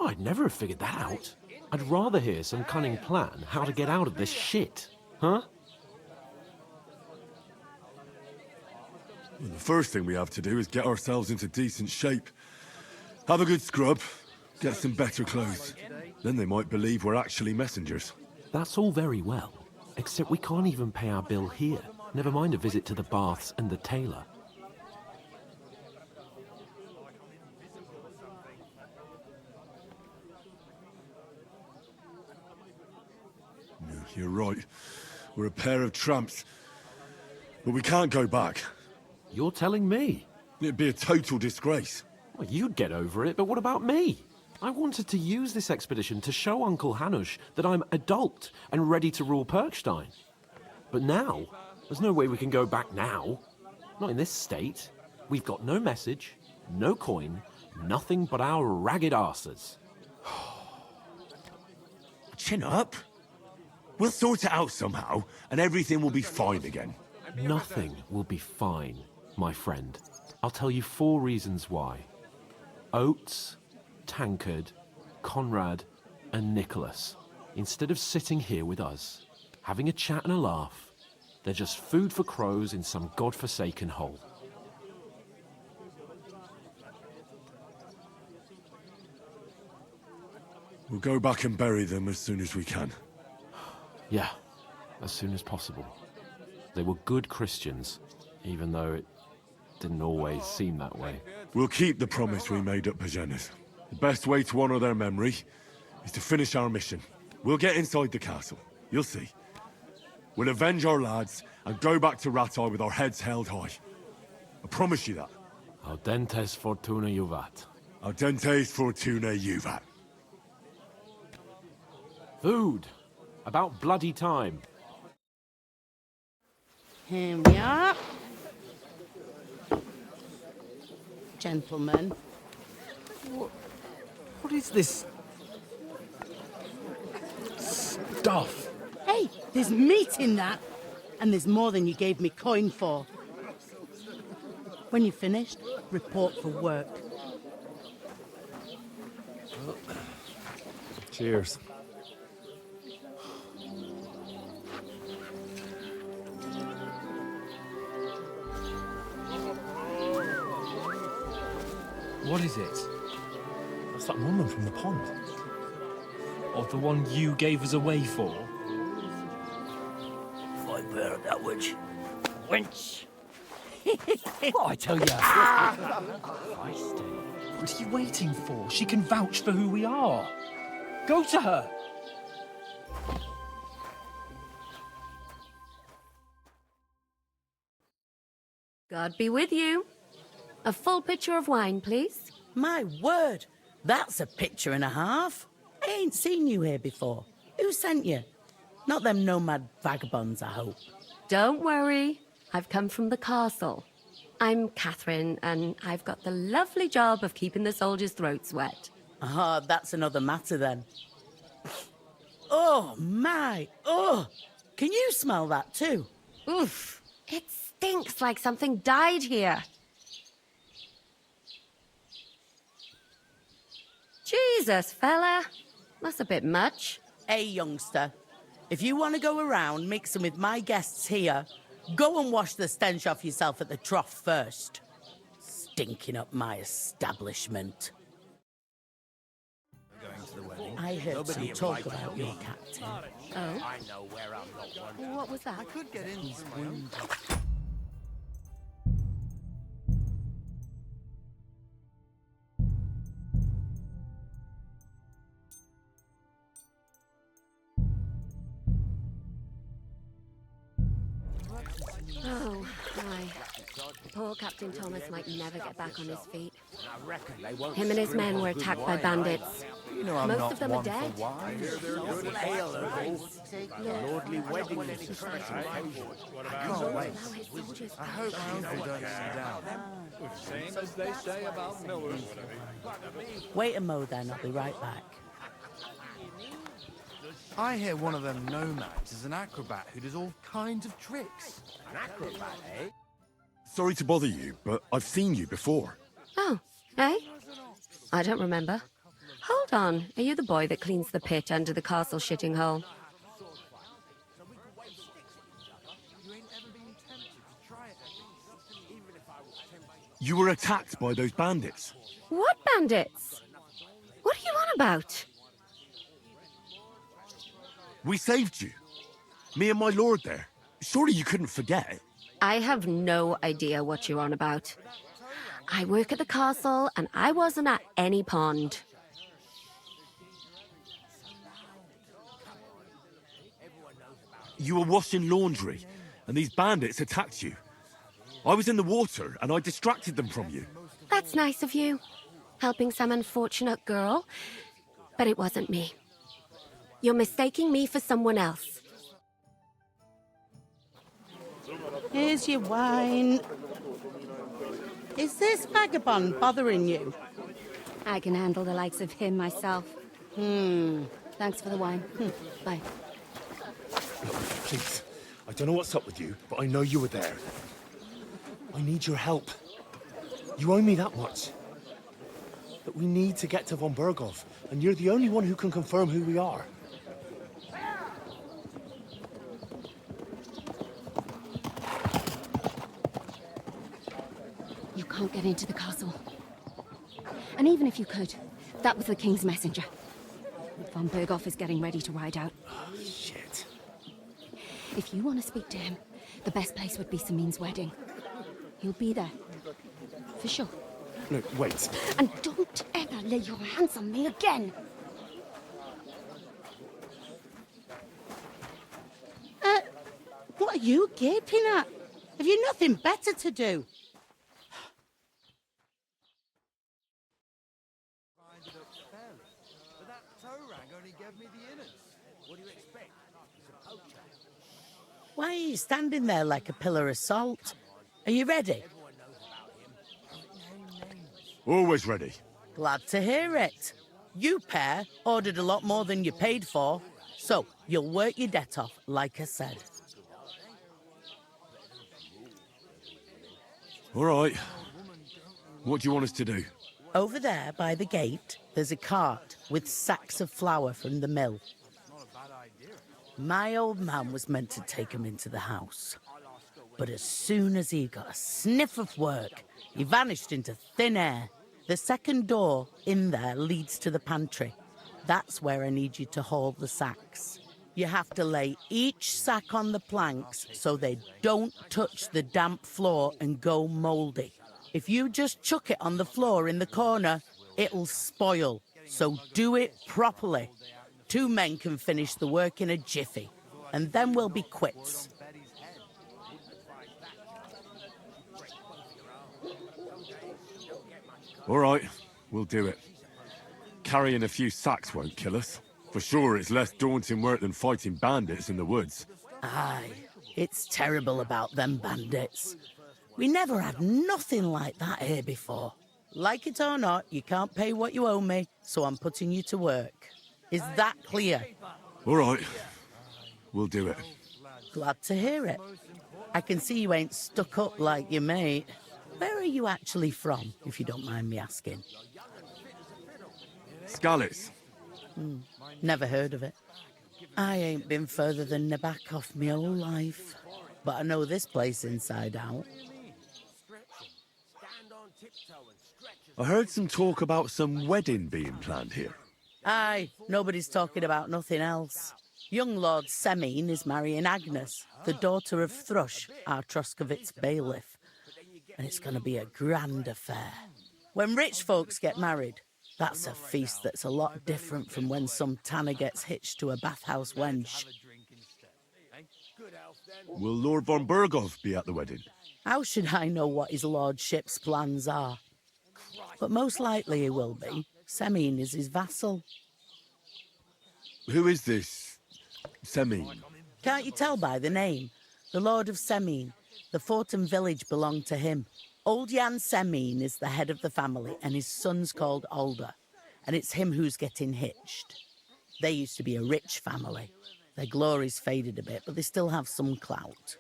I'd never have figured that out. I'd rather hear some cunning plan how to get out of this shit. Huh? Well, the first thing we have to do is get ourselves into decent shape. Have a good scrub, get some better clothes. Then they might believe we're actually messengers. That's all very well, except we can't even pay our bill here. Never mind a visit to the baths and the tailor. You're right. We're a pair of tramps. But we can't go back. You're telling me? It'd be a total disgrace. Well, you'd get over it, but what about me? I wanted to use this expedition to show Uncle Hanush that I'm adult and ready to rule Perkstein. But now, there's no way we can go back now. Not in this state. We've got no message, no coin, nothing but our ragged arses. Chin up. We'll sort it out somehow, and everything will be fine again. Nothing will be fine, my friend. I'll tell you 4 reasons why. Oates, Tankard, Conrad, and Nicholas, instead of sitting here with us, having a chat and a laugh, they're just food for crows in some godforsaken hole. We'll go back and bury them as soon as we can. Yeah, as soon as possible. They were good Christians, even though it didn't always seem that way. We'll keep the promise we made at Pagenas. The best way to honor their memory is to finish our mission. We'll get inside the castle. You'll see. We'll avenge our lads and go back to Ratai with our heads held high. I promise you that. Audentes fortuna juvat. Audentes fortuna juvat. Food. About bloody time. Here we are. Gentlemen. What is this stuff? Hey, there's meat in that. And there's more than you gave me coin for. When you're finished, report for work. Cheers. What is it? That's that woman from the pond. Or the one you gave us away for? If I bear that witch. Wench! What I tell ya? What are you waiting for? She can vouch for who we are. Go to her! God be with you. A full pitcher of wine, please. My word, that's a picture and a half. I ain't seen you here before. Who sent you? Not them nomad vagabonds, I hope. Don't worry. I've come from the castle. I'm Catherine, and I've got the lovely job of keeping the soldiers' throats wet. Ah, that's another matter then. Oh, my. Oh, can you smell that too? Oof. It stinks like something died here. Jesus, fella. That's a bit much. Hey, youngster. If you want to go around mixing with my guests here, go and wash the stench off yourself at the trough first. Stinking up my establishment. I heard some talk about your captain. Oh? I know where I'm not one. What was that? I could get in. He's wounded. Oh, my. Poor Captain Thomas might never get back on his feet. I reckon they won't. Him and his men were attacked by bandits. You know I'm Most not of them are one for dead. wives. Lordly wedding is Can't wait. I hope my uncle don't sit down. Same as they say about millers. Wait a mo then, I'll be right back. I hear one of them nomads is an acrobat who does all kinds of tricks. An acrobat, eh? Sorry to bother you, but I've seen you before. Oh, eh? I don't remember. Hold on, are you the boy that cleans the pit under the castle shitting hole? You were attacked by those bandits. What bandits? What are you on about? We saved you. Me and my lord there. Surely you couldn't forget. I have no idea what you're on about. I work at the castle, and I wasn't at any pond. You were washing laundry, and these bandits attacked you. I was in the water, and I distracted them from you. That's nice of you, helping some unfortunate girl. But it wasn't me. You're mistaking me for someone else. Here's your wine. Is this vagabond bothering you? I can handle the likes of him myself. Thanks for the wine. Bye. Please, I don't know what's up with you, but I know you were there. I need your help. You owe me that much. But we need to get to von Berghoff, and you're the only one who can confirm who we are. You can't get into the castle. And even if you could, that was the King's messenger. Von Berghoff is getting ready to ride out. Oh, shit. If you want to speak to him, the best place would be Samin's wedding. He'll be there. For sure. Look, wait. And don't ever lay your hands on me again! What are you gaping at? Have you nothing better to do? Why are you standing there like a pillar of salt? Are you ready? Always ready. Glad to hear it. You pair ordered a lot more than you paid for, so you'll work your debt off, like I said. All right. What do you want us to do? Over there by the gate, there's a cart with sacks of flour from the mill. My old man was meant to take 'em into the house. But as soon as he got a sniff of work, he vanished into thin air. The second door in there leads to the pantry. That's where I need you to haul the sacks. You have to lay each sack on the planks so they don't touch the damp floor and go mouldy. If you just chuck it on the floor in the corner, it'll spoil. So do it properly. 2 men can finish the work in a jiffy, and then we'll be quits. All right, we'll do it. Carrying a few sacks won't kill us. For sure, it's less daunting work than fighting bandits in the woods. Aye, it's terrible about them bandits. We never had nothing like that here before. Like it or not, you can't pay what you owe me, so I'm putting you to work. Is that clear? All right, we'll do it. Glad to hear it. I can see you ain't stuck up like your mate. Where are you actually from, if you don't mind me asking? Skalitz. Never heard of it. I ain't been further than Nabakov my whole life, but I know this place inside out. I heard some talk about some wedding being planned here. Aye, nobody's talking about nothing else. Young Lord Semin is marrying Agnes, the daughter of Thrush, our Troskovitz bailiff. And it's going to be a grand affair. When rich folks get married, that's a feast that's a lot different from when some tanner gets hitched to a bathhouse wench. Will Lord von Berghoff be at the wedding? How should I know what his lordship's plans are? But most likely he will be. Semine is his vassal. Who is this Semine? Can't you tell by the name? The Lord of Semine. The fort and village belong to him. Old Jan Semine is the head of the family, and his son's called Alder. And it's him who's getting hitched. They used to be a rich family. Their glory's faded a bit, but they still have some clout.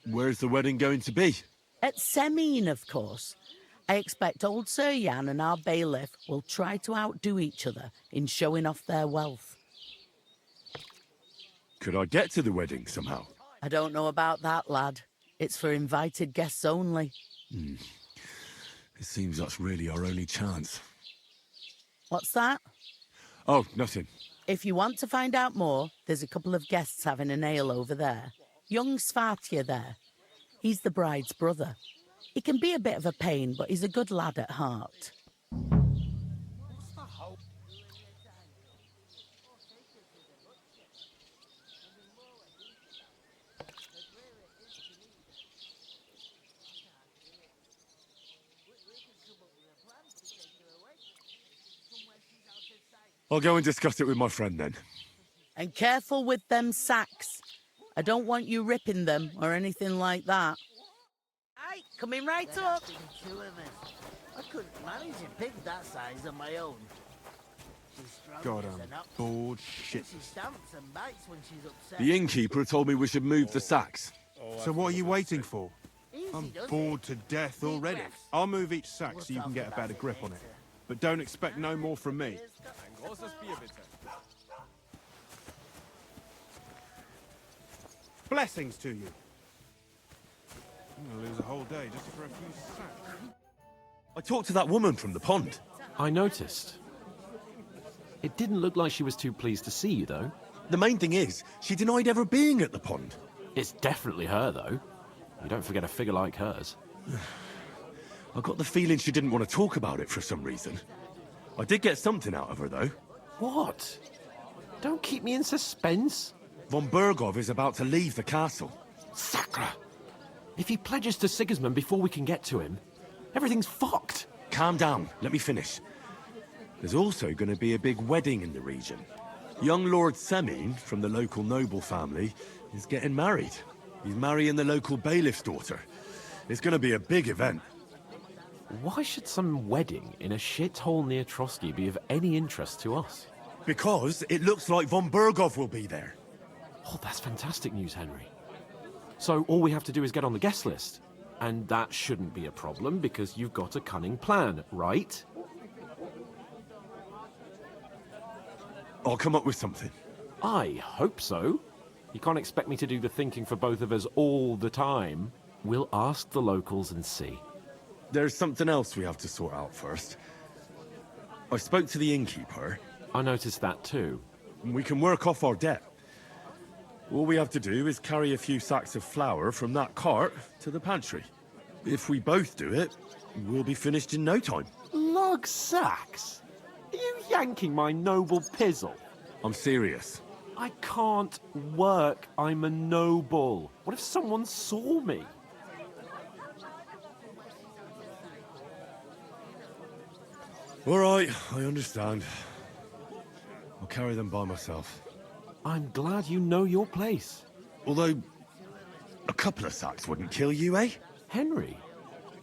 Where's the wedding going to be? At Semine, of course. I expect old Sir Jan and our bailiff will try to outdo each other in showing off their wealth. Could I get to the wedding somehow? I don't know about that, lad. It's for invited guests only. It seems that's really our only chance. What's that? Oh, nothing. If you want to find out more, there's a couple of guests having an ale over there. Young Svartje there. He's the bride's brother. He can be a bit of a pain, but he's a good lad at heart. I'll go and discuss it with my friend then. And careful with them sacks. I don't want you ripping them or anything like that. Aye, coming right up. I couldn't manage a pig that size on my own. God, I'm bored shit. She stamps and bites when she's upset. The innkeeper told me we should move the sacks. So what are you waiting for? I'm bored to death already. I'll move each sack so you can get a better grip on it. But don't expect no more from me. Blessings to you. I'm gonna lose a whole day just for a few sacks. I talked to that woman from the pond. I noticed. It didn't look like she was too pleased to see you, though. The main thing is, she denied ever being at the pond. It's definitely her, though. You don't forget a figure like hers. I got the feeling she didn't want to talk about it for some reason. I did get something out of her, though. What? Don't keep me in suspense. Von Bergov is about to leave the castle. Sacre! If he pledges to Sigismund before we can get to him, everything's fucked. Calm down. Let me finish. There's also going to be a big wedding in the region. Young Lord Semine, from the local noble family, is getting married. He's marrying the local bailiff's daughter. It's going to be a big event. Why should some wedding in a shithole near Trotsky be of any interest to us? Because it looks like von Bergov will be there. Oh, that's fantastic news, Henry. So all we have to do is get on the guest list. And that shouldn't be a problem because you've got a cunning plan, right? I'll come up with something. I hope so. You can't expect me to do the thinking for both of us all the time. We'll ask the locals and see. There's something else we have to sort out first. I spoke to the innkeeper. I noticed that too. We can work off our debt. All we have to do is carry a few sacks of flour from that cart to the pantry. If we both do it, we'll be finished in no time. Lug sacks? Are you yanking my noble pizzle? I'm serious. I can't work. I'm a noble. What if someone saw me? All right, I understand. I'll carry them by myself. I'm glad you know your place. Although, a couple of sacks wouldn't kill you, eh? Henry,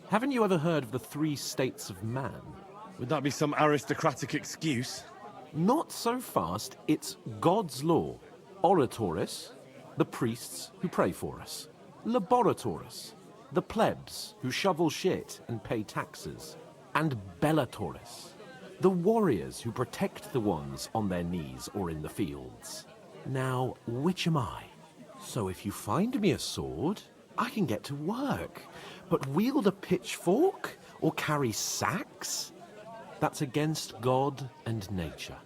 haven't you ever heard of the 3 states of man? Would that be some aristocratic excuse? Not so fast. It's God's law. Oratoris, the priests who pray for us. Laboratoris, the plebs who shovel shit and pay taxes. And Bellatoris, the warriors who protect the ones on their knees or in the fields. Now, which am I? So if you find me a sword, I can get to work. But wield a pitchfork or carry sacks? That's against God and nature.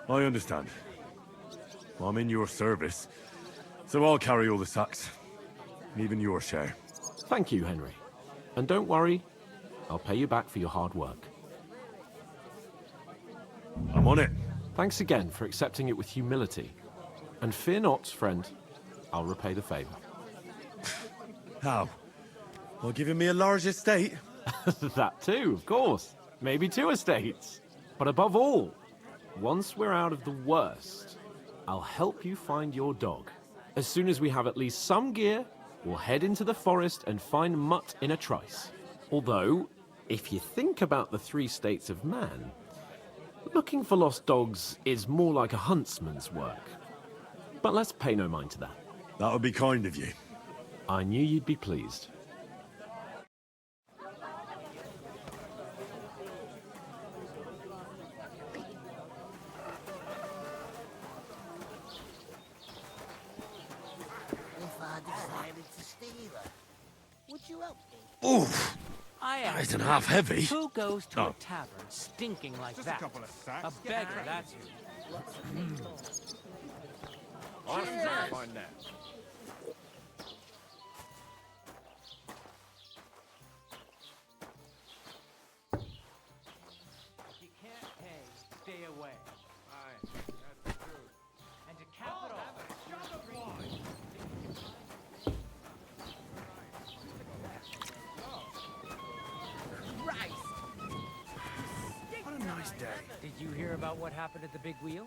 I understand. I'm in your service, so I'll carry all the sacks. Even your share. Thank you, Henry. And don't worry, I'll pay you back for your hard work. I'm on it. Thanks again for accepting it with humility. And fear not, friend, I'll repay the favor. How? Well, giving me a large estate? That too, of course. Maybe 2 estates. But above all, once we're out of the worst, I'll help you find your dog. As soon as we have at least some gear, we'll head into the forest and find Mutt in a trice. Although, if you think about the 3 states of man, looking for lost dogs is more like a huntsman's work. But let's pay no mind to that. That would be kind of you. I knew you'd be pleased. If I decided to steal her, would you help me? Oof! I That ask isn't you, half heavy. Who goes to Oh. a tavern stinking like Just that? a couple of sacks. A beggar, that's who. I'll find that. If you can't pay, stay away. Aye, that's true. And to cap it all, What a nice day. did you hear about what happened at the Big Wheel?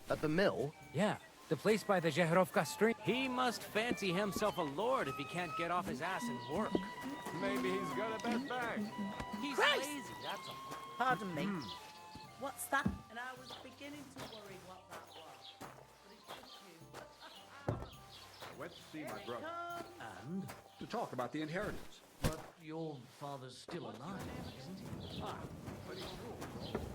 At the mill? Yeah, the place by the Zheherovka stream. He must fancy himself a lord if he can't get off his ass and work. Maybe he's got a bad bag. He's Christ! lazy, that's all. Pardon me. What's that? And I was beginning to worry what that was. But it's just you. I went to see my brother. And to talk about the inheritance. But your father's still alive, isn't he? But he's ruled.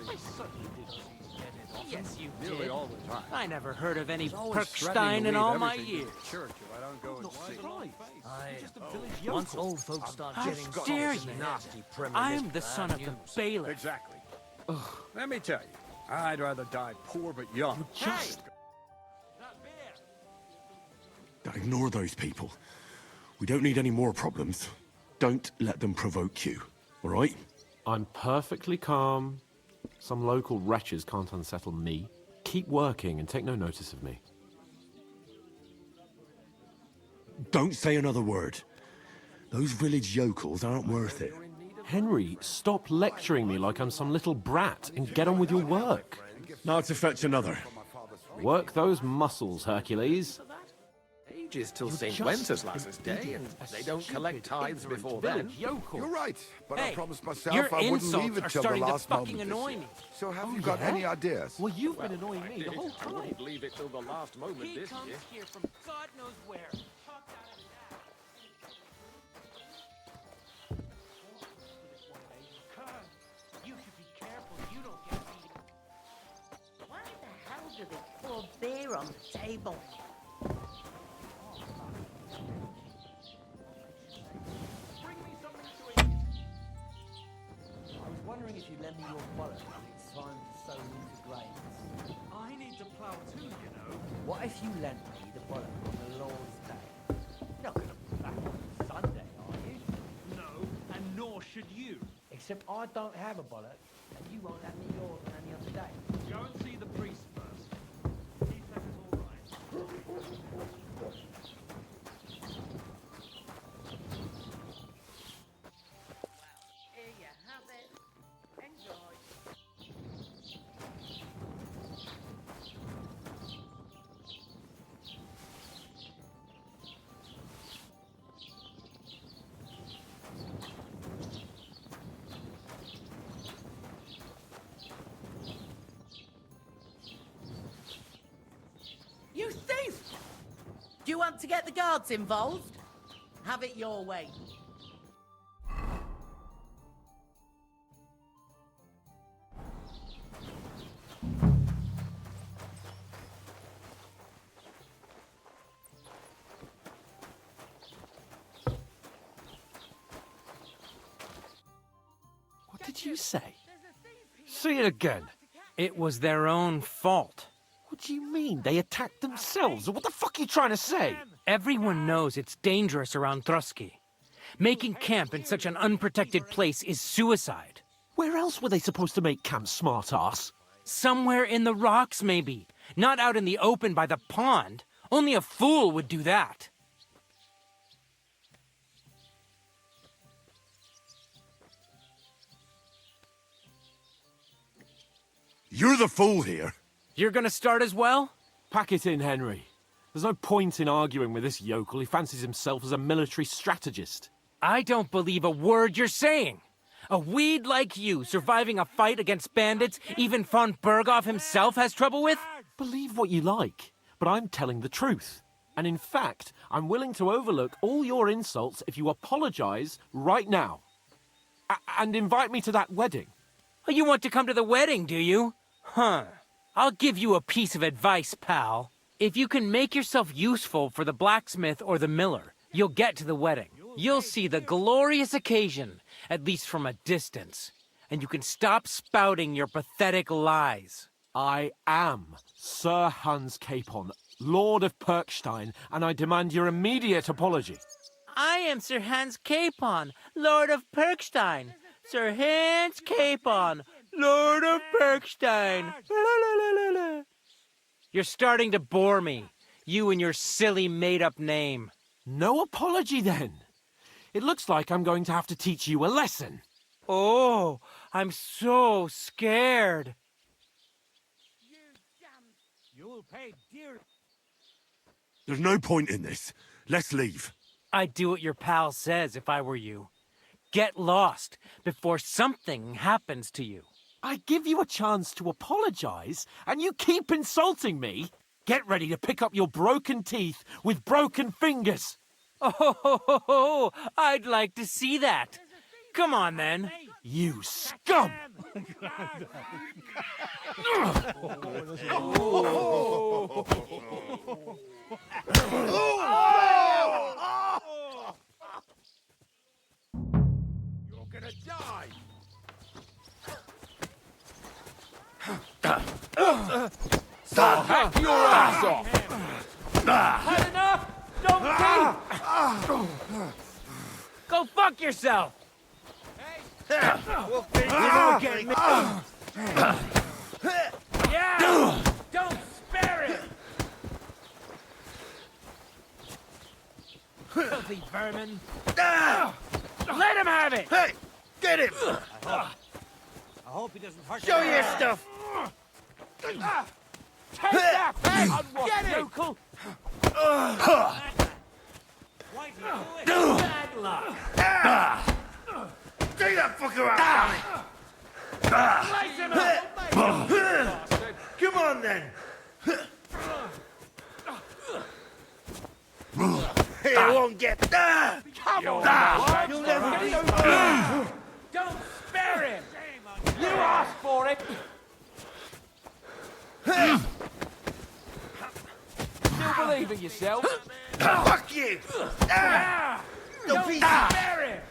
I certainly did see you get it. Yes, you Nearly did. all the time. I never heard of any He's always threatening Perkstein to in leave all my everything to years. the church if I don't go and see. Once old folks start How getting dare salty you? and nasty, I'm the son of the bailiff. Exactly. Let me tell you, I'd rather die poor but young. Just Ignore those people. We don't need any more problems. Don't let them provoke you, all right? I'm perfectly calm. Some local wretches can't unsettle me. Keep working and take no notice of me. Don't say another word. Those village yokels aren't worth it. Henry, stop lecturing me like I'm some little brat and get on with your work. Now to fetch another. Work those muscles, Hercules. Ages till You're St. just Wenceslas's an day, idiot, and a they don't collect stupid, tithes ignorant before village then. yokel. You're right, but Hey, I promised myself your I wouldn't insults leave it are till the starting to last fucking moment this annoy year. me. So have Oh, you got yeah? any ideas? Well, you've been annoying me the whole I time. wouldn't leave it till the last moment He this comes year. here from God knows where. Talked out of that. You should be careful you don't get me. Why the hell do they pour beer on the table? I was wondering if you'd lend me your wallet. It's time to sow into grains. I need to plough too, you know. What if you lent me the wallet on the Lord's Day? You're not going to be back on Sunday, are you? No, and nor should you. Except I don't have a wallet, and you won't have me yours on any other day. Go and see the priest first. He said it's all right. Here you have it. Enjoy. You thief! Do you want to get the guards involved? Have it your way. What did you say? Say it again. It was their own fault. What do you mean? They attacked themselves? What the fuck are you trying to say? Everyone knows it's dangerous around Trotsky. Making camp in such an unprotected place is suicide. Where else were they supposed to make camp, smart-ass? Somewhere in the rocks, maybe. Not out in the open by the pond. Only a fool would do that. You're the fool here. You're gonna start as well? Pack it in, Henry. There's no point in arguing with this yokel. He fancies himself as a military strategist. I don't believe a word you're saying. A weed like you, surviving a fight against bandits, even von Berghoff himself has trouble with? Believe what you like, but I'm telling the truth. And in fact, I'm willing to overlook all your insults if you apologize right now. And invite me to that wedding. Oh, you want to come to the wedding, do you? Huh. I'll give you a piece of advice, pal. If you can make yourself useful for the blacksmith or the miller, you'll get to the wedding. You'll see the glorious occasion, at least from a distance. And you can stop spouting your pathetic lies. I am Sir Hans Capon, Lord of Perkstein, and I demand your immediate apology. I am Sir Hans Capon, Lord of Perkstein. Sir Hans Capon, Lord of Perkstein. You're starting to bore me. You and your silly made-up name. No apology, then. It looks like I'm going to have to teach you a lesson. Oh, I'm so scared. You'll pay dear. There's no point in this. Let's leave. I'd do what your pal says if I were you. Get lost before something happens to you. I give you a chance to apologize, and you keep insulting me. Get ready to pick up your broken teeth with broken fingers. Oh, I'd like to see that. Come on, then. You scum! You're gonna die! Hack your ass off! Had enough? Don't Go fuck yourself! We'll finish You're getting me. Yeah! Don't spare it! Filthy vermin! Let him have it! Hey! Get him! I hope he doesn't hurt Show your stuff! Take that! Get it! Yokel! Bad luck! Take that fucker out! Slice him up! Come on then! He won't get... Come on! You'll never be... Don't spare him! You asked for it! Still believe in yourself? Fuck you! Don't spare him!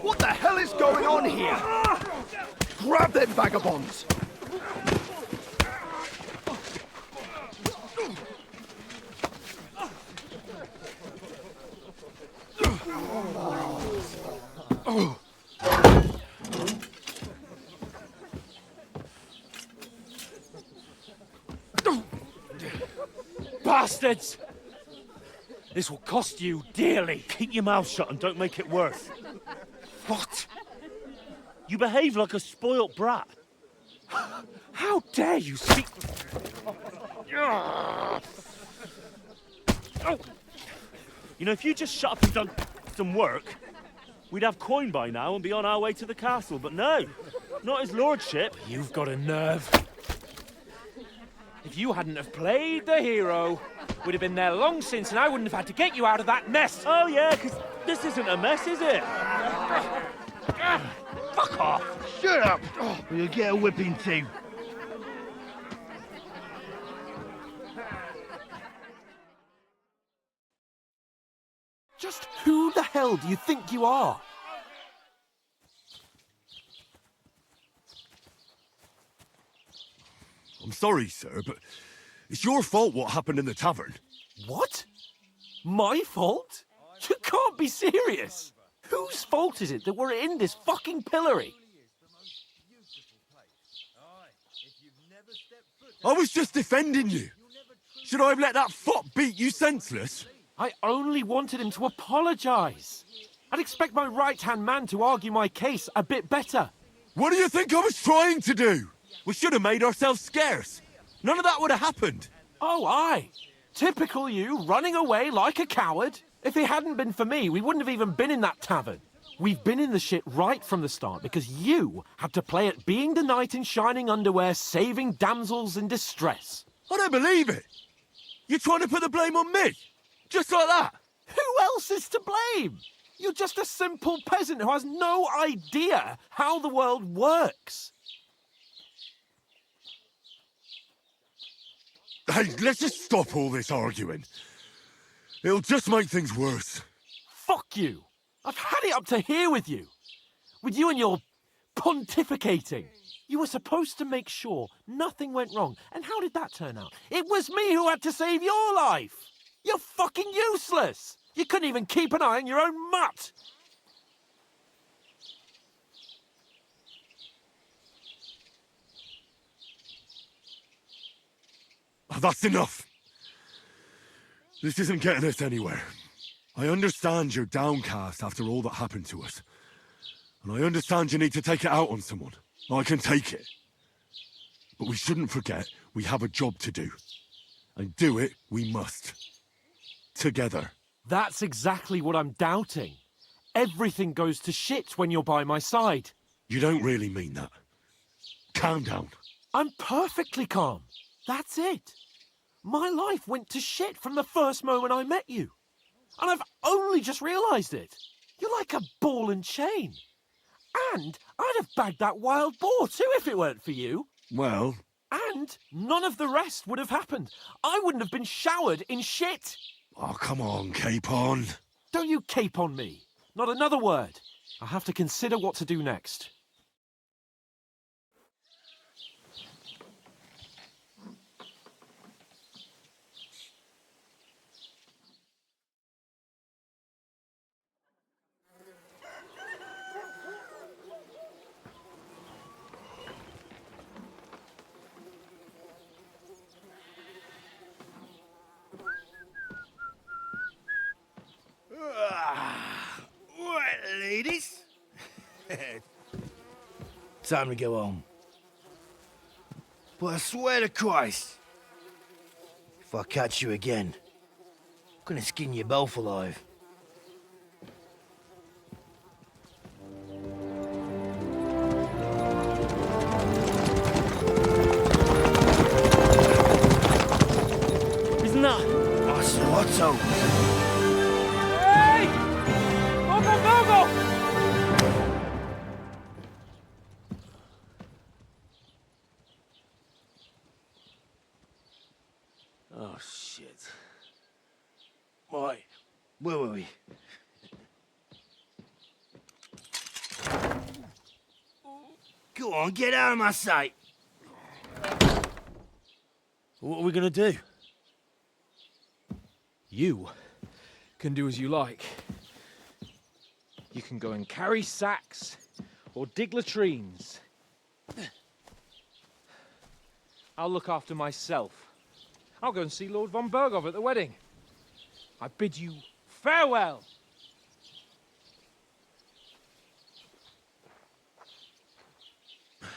What the hell is going on here? Grab them vagabonds! Bastards! This will cost you dearly. Keep your mouth shut and don't make it worse. What? You behave like a spoilt brat. How dare you speak... You know, if you just shut up and done some work, we'd have coin by now and be on our way to the castle, but no, not his lordship. You've got a nerve. If you hadn't have played the hero, we'd have been there long since and I wouldn't have had to get you out of that mess. Oh yeah, because this isn't a mess, is it? Fuck off! Shut up! Or you'll get a whipping too. Just who the hell do you think you are? I'm sorry, sir, but it's your fault what happened in the tavern. What? My fault? You can't be serious! Whose fault is it that we're in this fucking pillory? I was just defending you. Should I have let that fop beat you senseless? I only wanted him to apologise. I'd expect my right-hand man to argue my case a bit better. What do you think I was trying to do? We should have made ourselves scarce. None of that would have happened. Oh, aye. Typical you, running away like a coward. If it hadn't been for me, we wouldn't have even been in that tavern. We've been in the shit right from the start because you had to play at being the knight in shining underwear, saving damsels in distress. I don't believe it. You're trying to put the blame on me? Just like that? Who else is to blame? You're just a simple peasant who has no idea how the world works. Hey, let's just stop all this arguing. It'll just make things worse. Fuck you. I've had it up to here with you. With you and your pontificating. You were supposed to make sure nothing went wrong. And how did that turn out? It was me who had to save your life. You're fucking useless. You couldn't even keep an eye on your own mutt. Oh, that's enough. This isn't getting us anywhere. I understand you're downcast after all that happened to us. And I understand you need to take it out on someone. I can take it. But we shouldn't forget we have a job to do. And do it we must. Together. That's exactly what I'm doubting. Everything goes to shit when you're by my side. You don't really mean that. Calm down. I'm perfectly calm. That's it. My life went to shit from the first moment I met you. And I've only just realised it. You're like a ball and chain. And I'd have bagged that wild boar too if it weren't for you. Well... And none of the rest would have happened. I wouldn't have been showered in shit. Oh, come on, Capon. Don't you cape on me. Not another word. I have to consider what to do next. Right, ladies. Time to go home. But I swear to Christ, if I catch you again, I'm gonna skin you both alive. Isn't that? Otto. Hey! Go! Oh, shit. Right, where were we? Go on, get out of my sight. What are we gonna do? You can do as you like. You can go and carry sacks or dig latrines. I'll look after myself. I'll go and see Lord von Berghoff at the wedding. I bid you farewell.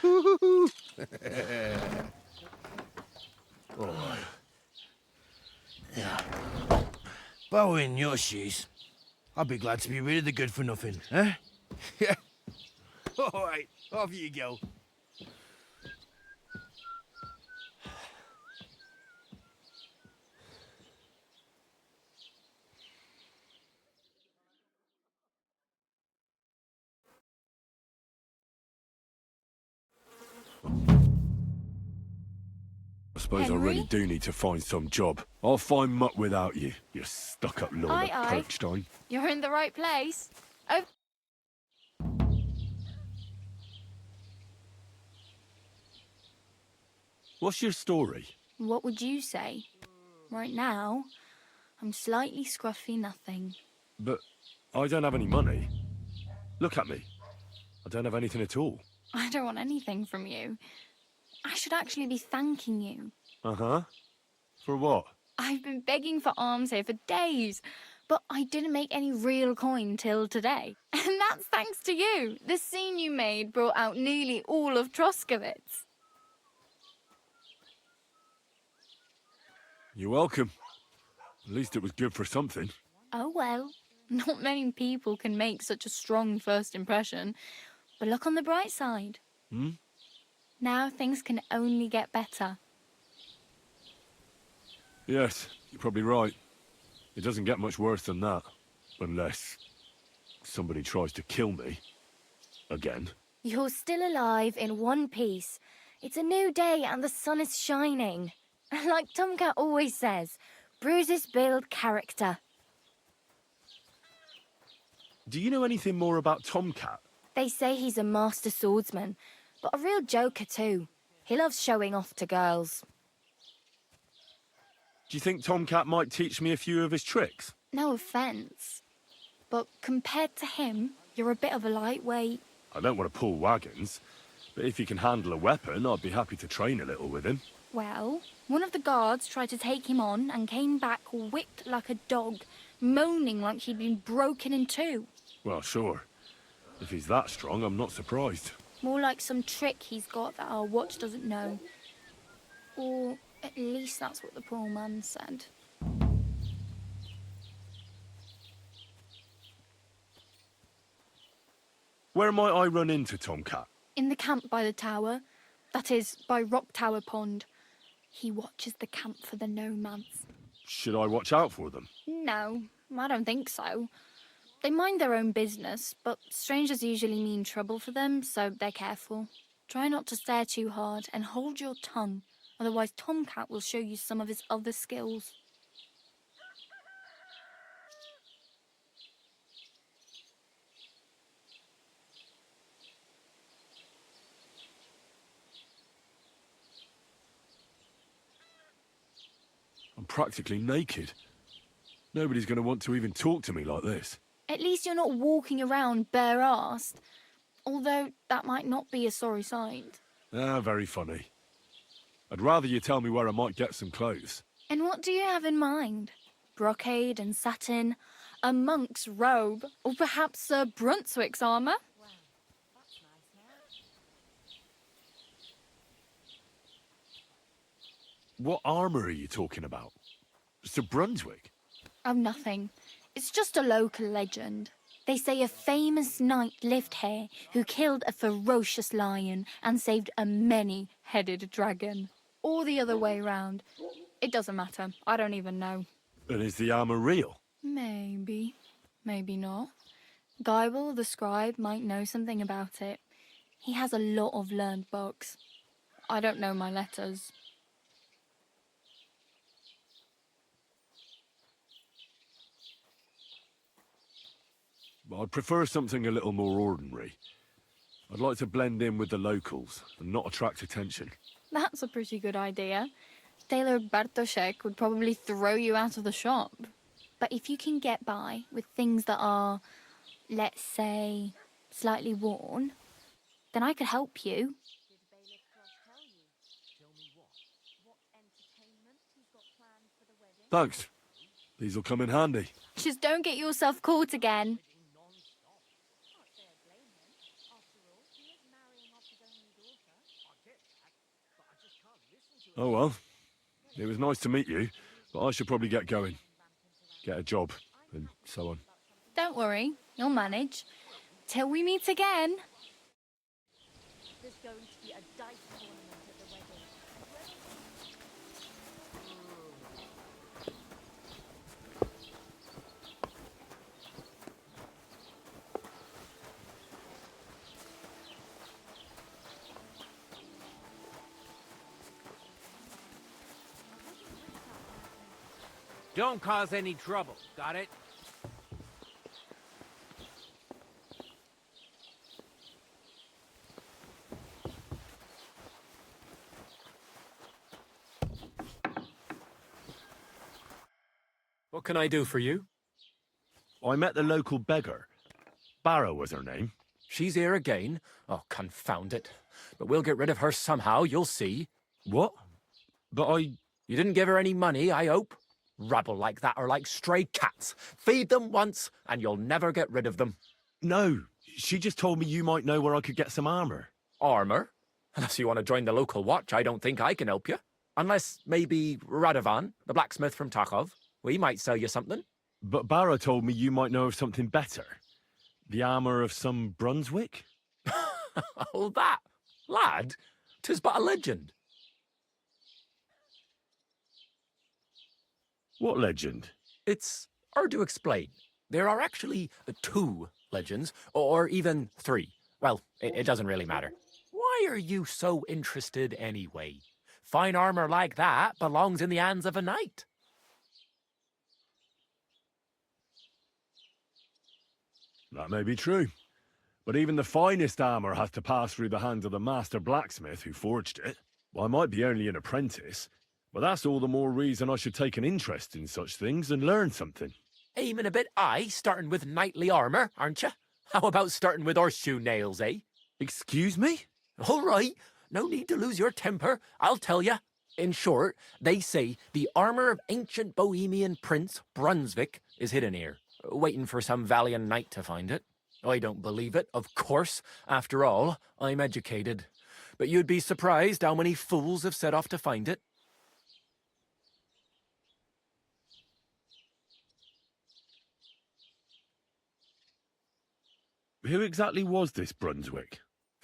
All right. Yeah. If I were in your shoes, I'd be glad to be rid of the good-for-nothing, eh? Yeah. All right, off you go. I suppose Henry? I really do need to find some job. I'll find mutt without you, you stuck-up lord Aye, of aye. Perchstein. You're in the right place. Oh, What's your story? what would you say? Right now, I'm slightly scruffy nothing. But I don't have any money. Look at me. I don't have anything at all. I don't want anything from you. I should actually be thanking you. Uh-huh. For what? I've been begging for alms here for days, but I didn't make any real coin till today. And that's thanks to you. The scene you made brought out nearly all of Troskowitz. You're welcome. At least it was good for something. Oh well, not many people can make such a strong first impression. But look on the bright side. Hmm? Now things can only get better. Yes, you're probably right. It doesn't get much worse than that. Unless somebody tries to kill me. Again. You're still alive in one piece. It's a new day and the sun is shining. Like Tomcat always says, bruises build character. Do you know anything more about Tomcat? They say he's a master swordsman, but a real joker too. He loves showing off to girls. Do you think Tomcat might teach me a few of his tricks? No offence, but compared to him, you're a bit of a lightweight. I don't want to pull wagons, but if he can handle a weapon, I'd be happy to train a little with him. Well, one of the guards tried to take him on and came back whipped like a dog, moaning like he'd been broken in two. Well, sure. If he's that strong, I'm not surprised. More like some trick he's got that our watch doesn't know. Or at least that's what the poor man said. Where might I run into Tomcat? In the camp by the tower. That is, by Rock Tower Pond. He watches the camp for the nomads. Should I watch out for them? No, I don't think so. They mind their own business, but strangers usually mean trouble for them, so they're careful. Try not to stare too hard and hold your tongue, otherwise Tomcat will show you some of his other skills. I'm practically naked. Nobody's going to want to even talk to me like this. At least you're not walking around bare-assed, although that might not be a sorry sight. Ah, very funny. I'd rather you tell me where I might get some clothes. And what do you have in mind? Brocade and satin, a monk's robe, or perhaps Sir Brunswick's armour? What armour are you talking about? Sir Brunswick? Oh, nothing. It's just a local legend. They say a famous knight lived here who killed a ferocious lion and saved a many-headed dragon. Or the other way round. It doesn't matter. I don't even know. And is the armour real? Maybe. Maybe not. Geibel, the scribe, might know something about it. He has a lot of learned books. I don't know my letters. I'd prefer something a little more ordinary. I'd like to blend in with the locals and not attract attention. That's a pretty good idea. Tailor Bartoszek would probably throw you out of the shop. But if you can get by with things that are, let's say, slightly worn, then I could help you. Thanks. These'll come in handy. Just don't get yourself caught again. Oh well. It was nice to meet you, but I should probably get going. Get a job, and so on. Don't worry, you'll manage. Till we meet again. There's going to be a dice tournament at the wedding. Don't cause any trouble, got it? What can I do for you? I met the local beggar. Barrow was her name. She's here again? Oh, confound it. But we'll get rid of her somehow, you'll see. What? But I... You didn't give her any money, I hope? Rabble like that are like stray cats. Feed them once, and you'll never get rid of them. No, she just told me you might know where I could get some armor. Armor? Unless you want to join the local watch, I don't think I can help you. Unless, maybe, Radovan, the blacksmith from Takov. We might sell you something. But Barrow told me you might know of something better. The armor of some Brunswick? Oh, that? Lad, 'tis but a legend. What legend? It's hard to explain. There are actually 2 legends, or even 3. Well, it doesn't really matter. Why are you so interested anyway? Fine armor like that belongs in the hands of a knight. That may be true. But even the finest armor has to pass through the hands of the master blacksmith who forged it. Well, I might be only an apprentice, but that's all the more reason I should take an interest in such things and learn something. Aiming a bit high, starting with knightly armor, aren't you? How about starting with horseshoe nails, eh? Excuse me? All right, no need to lose your temper, I'll tell you. In short, they say the armor of ancient Bohemian prince Brunswick is hidden here, waiting for some valiant knight to find it. I don't believe it, of course. After all, I'm educated. But you'd be surprised how many fools have set off to find it. Who exactly was this Brunswick?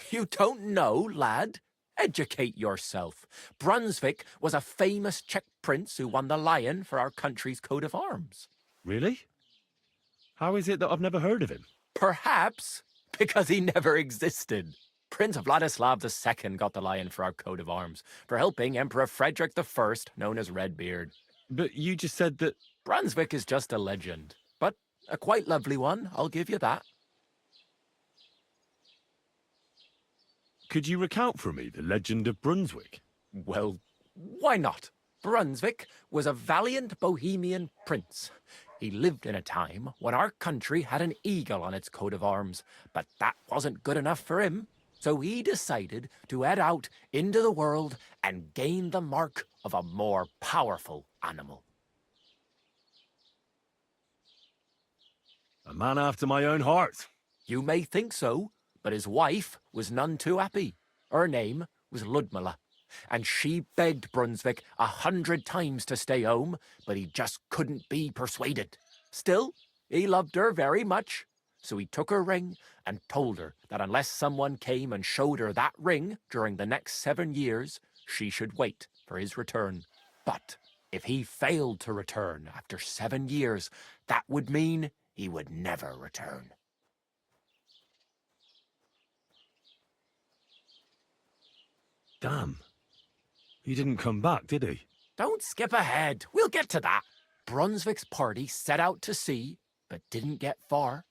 You don't know, lad? Educate yourself. Brunswick was a famous Czech prince who won the lion for our country's coat of arms. Really? How is it that I've never heard of him? Perhaps because he never existed. Prince Vladislav II got the lion for our coat of arms for helping Emperor Frederick I, known as Redbeard. But you just said that... Brunswick is just a legend, but a quite lovely one, I'll give you that. Could you recount for me the legend of Brunswick? Well, why not? Brunswick was a valiant Bohemian prince. He lived in a time when our country had an eagle on its coat of arms, but that wasn't good enough for him. So he decided to head out into the world and gain the mark of a more powerful animal. A man after my own heart. You may think so, but his wife was none too happy. Her name was Ludmilla, and she begged Brunswick 100 times to stay home, but he just couldn't be persuaded. Still, he loved her very much, so he took her ring and told her that unless someone came and showed her that ring during the next 7 years, she should wait for his return. But if he failed to return after 7 years, that would mean he would never return. Damn. He didn't come back, did he? Don't skip ahead. We'll get to that. Brunswick's party set out to sea, but didn't get far.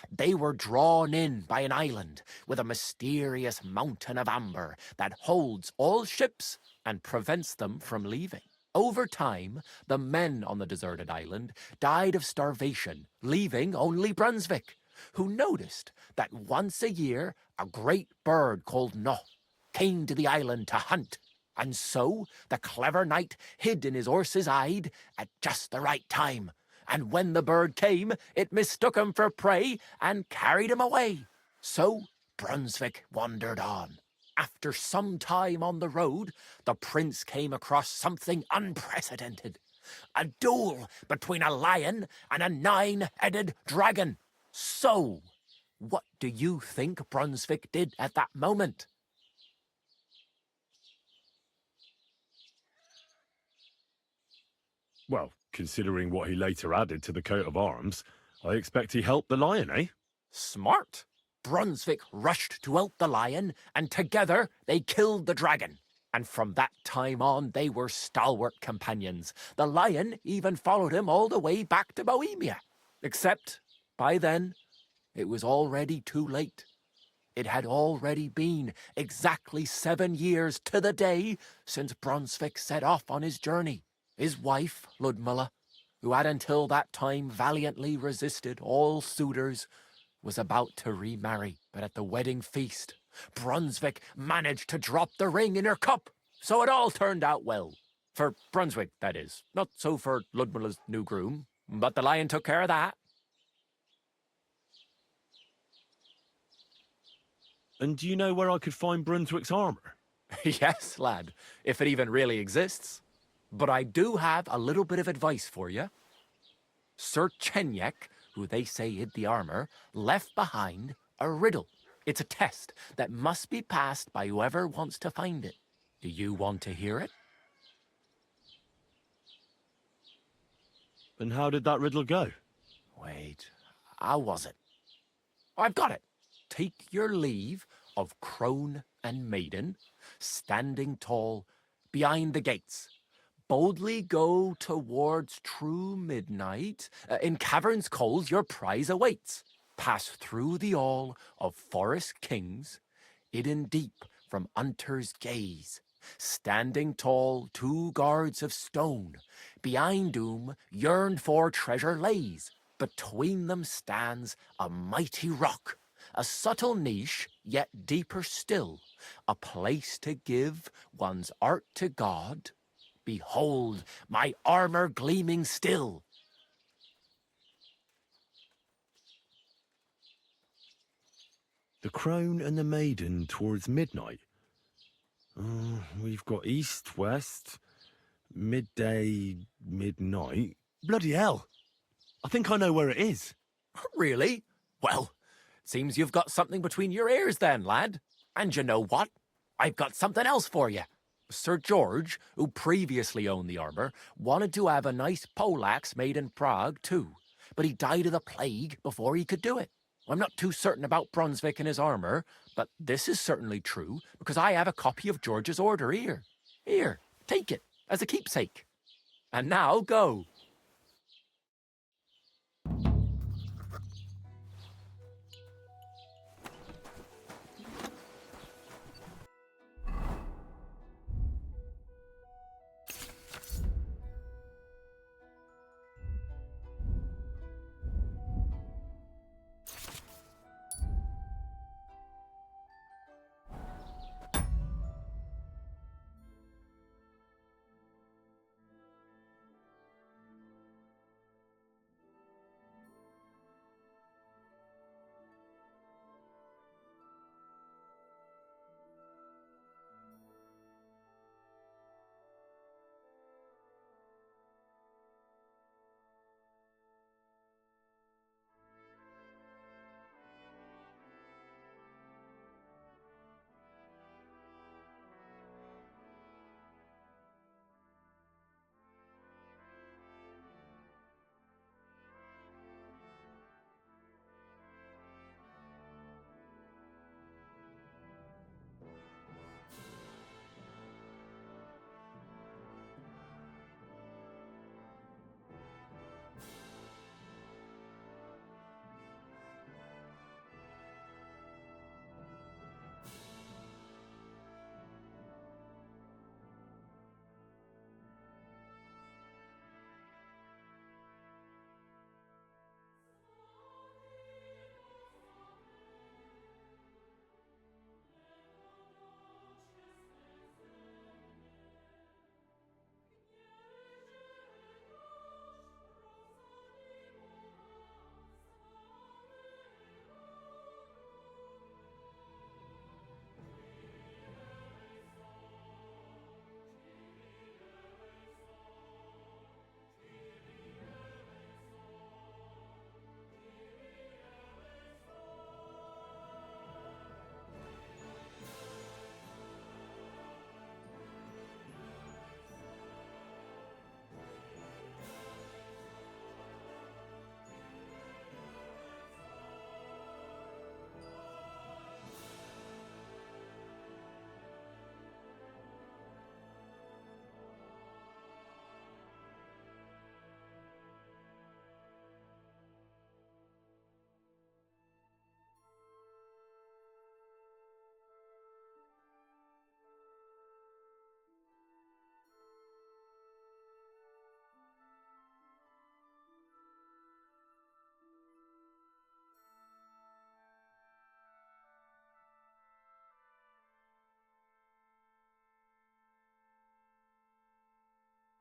They were drawn in by an island with a mysterious mountain of amber that holds all ships and prevents them from leaving. Over time, the men on the deserted island died of starvation, leaving only Brunswick, who noticed that once a year a great bird called No came to the island to hunt. And so the clever knight hid in his horse's hide at just the right time. And when the bird came, it mistook him for prey and carried him away. So Brunswick wandered on. After some time on the road, the prince came across something unprecedented. A duel between a lion and a 9-headed dragon. So, what do you think Brunswick did at that moment? Well, considering what he later added to the coat of arms, I expect he helped the lion, eh? Smart. Brunswick rushed to help the lion, and together they killed the dragon. And from that time on, they were stalwart companions. The lion even followed him all the way back to Bohemia. Except, by then, it was already too late. It had already been exactly 7 years to the day since Brunswick set off on his journey. His wife, Ludmilla, who had until that time valiantly resisted all suitors, was about to remarry. But at the wedding feast, Brunswick managed to drop the ring in her cup, so it all turned out well. For Brunswick, that is. Not so for Ludmilla's new groom, but the lion took care of that. And do you know where I could find Brunswick's armour? Yes, lad, if it even really exists. But I do have a little bit of advice for you. Sir Chenyek, who they say hid the armour, left behind a riddle. It's a test that must be passed by whoever wants to find it. Do you want to hear it? And how did that riddle go? Wait, how was it? I've got it. Take your leave of crone and maiden, standing tall behind the gates. Boldly go towards true midnight. In caverns cold your prize awaits. Pass through the all of forest kings, hidden deep from hunter's gaze. Standing tall, 2 guards of stone, behind whom yearned for treasure lays. Between them stands a mighty rock, a subtle niche, yet deeper still, a place to give one's art to God. Behold, my armour gleaming still. The crone and the maiden towards midnight. We've got east, west, midday, midnight. Bloody hell! I think I know where it is. Really? Well, seems you've got something between your ears then, lad. And you know what? I've got something else for you. Sir George, who previously owned the armour, wanted to have a nice poleaxe made in Prague too, but he died of the plague before he could do it. I'm not too certain about Brunswick and his armour, but this is certainly true, because I have a copy of George's order here. Here, take it, as a keepsake. And now go.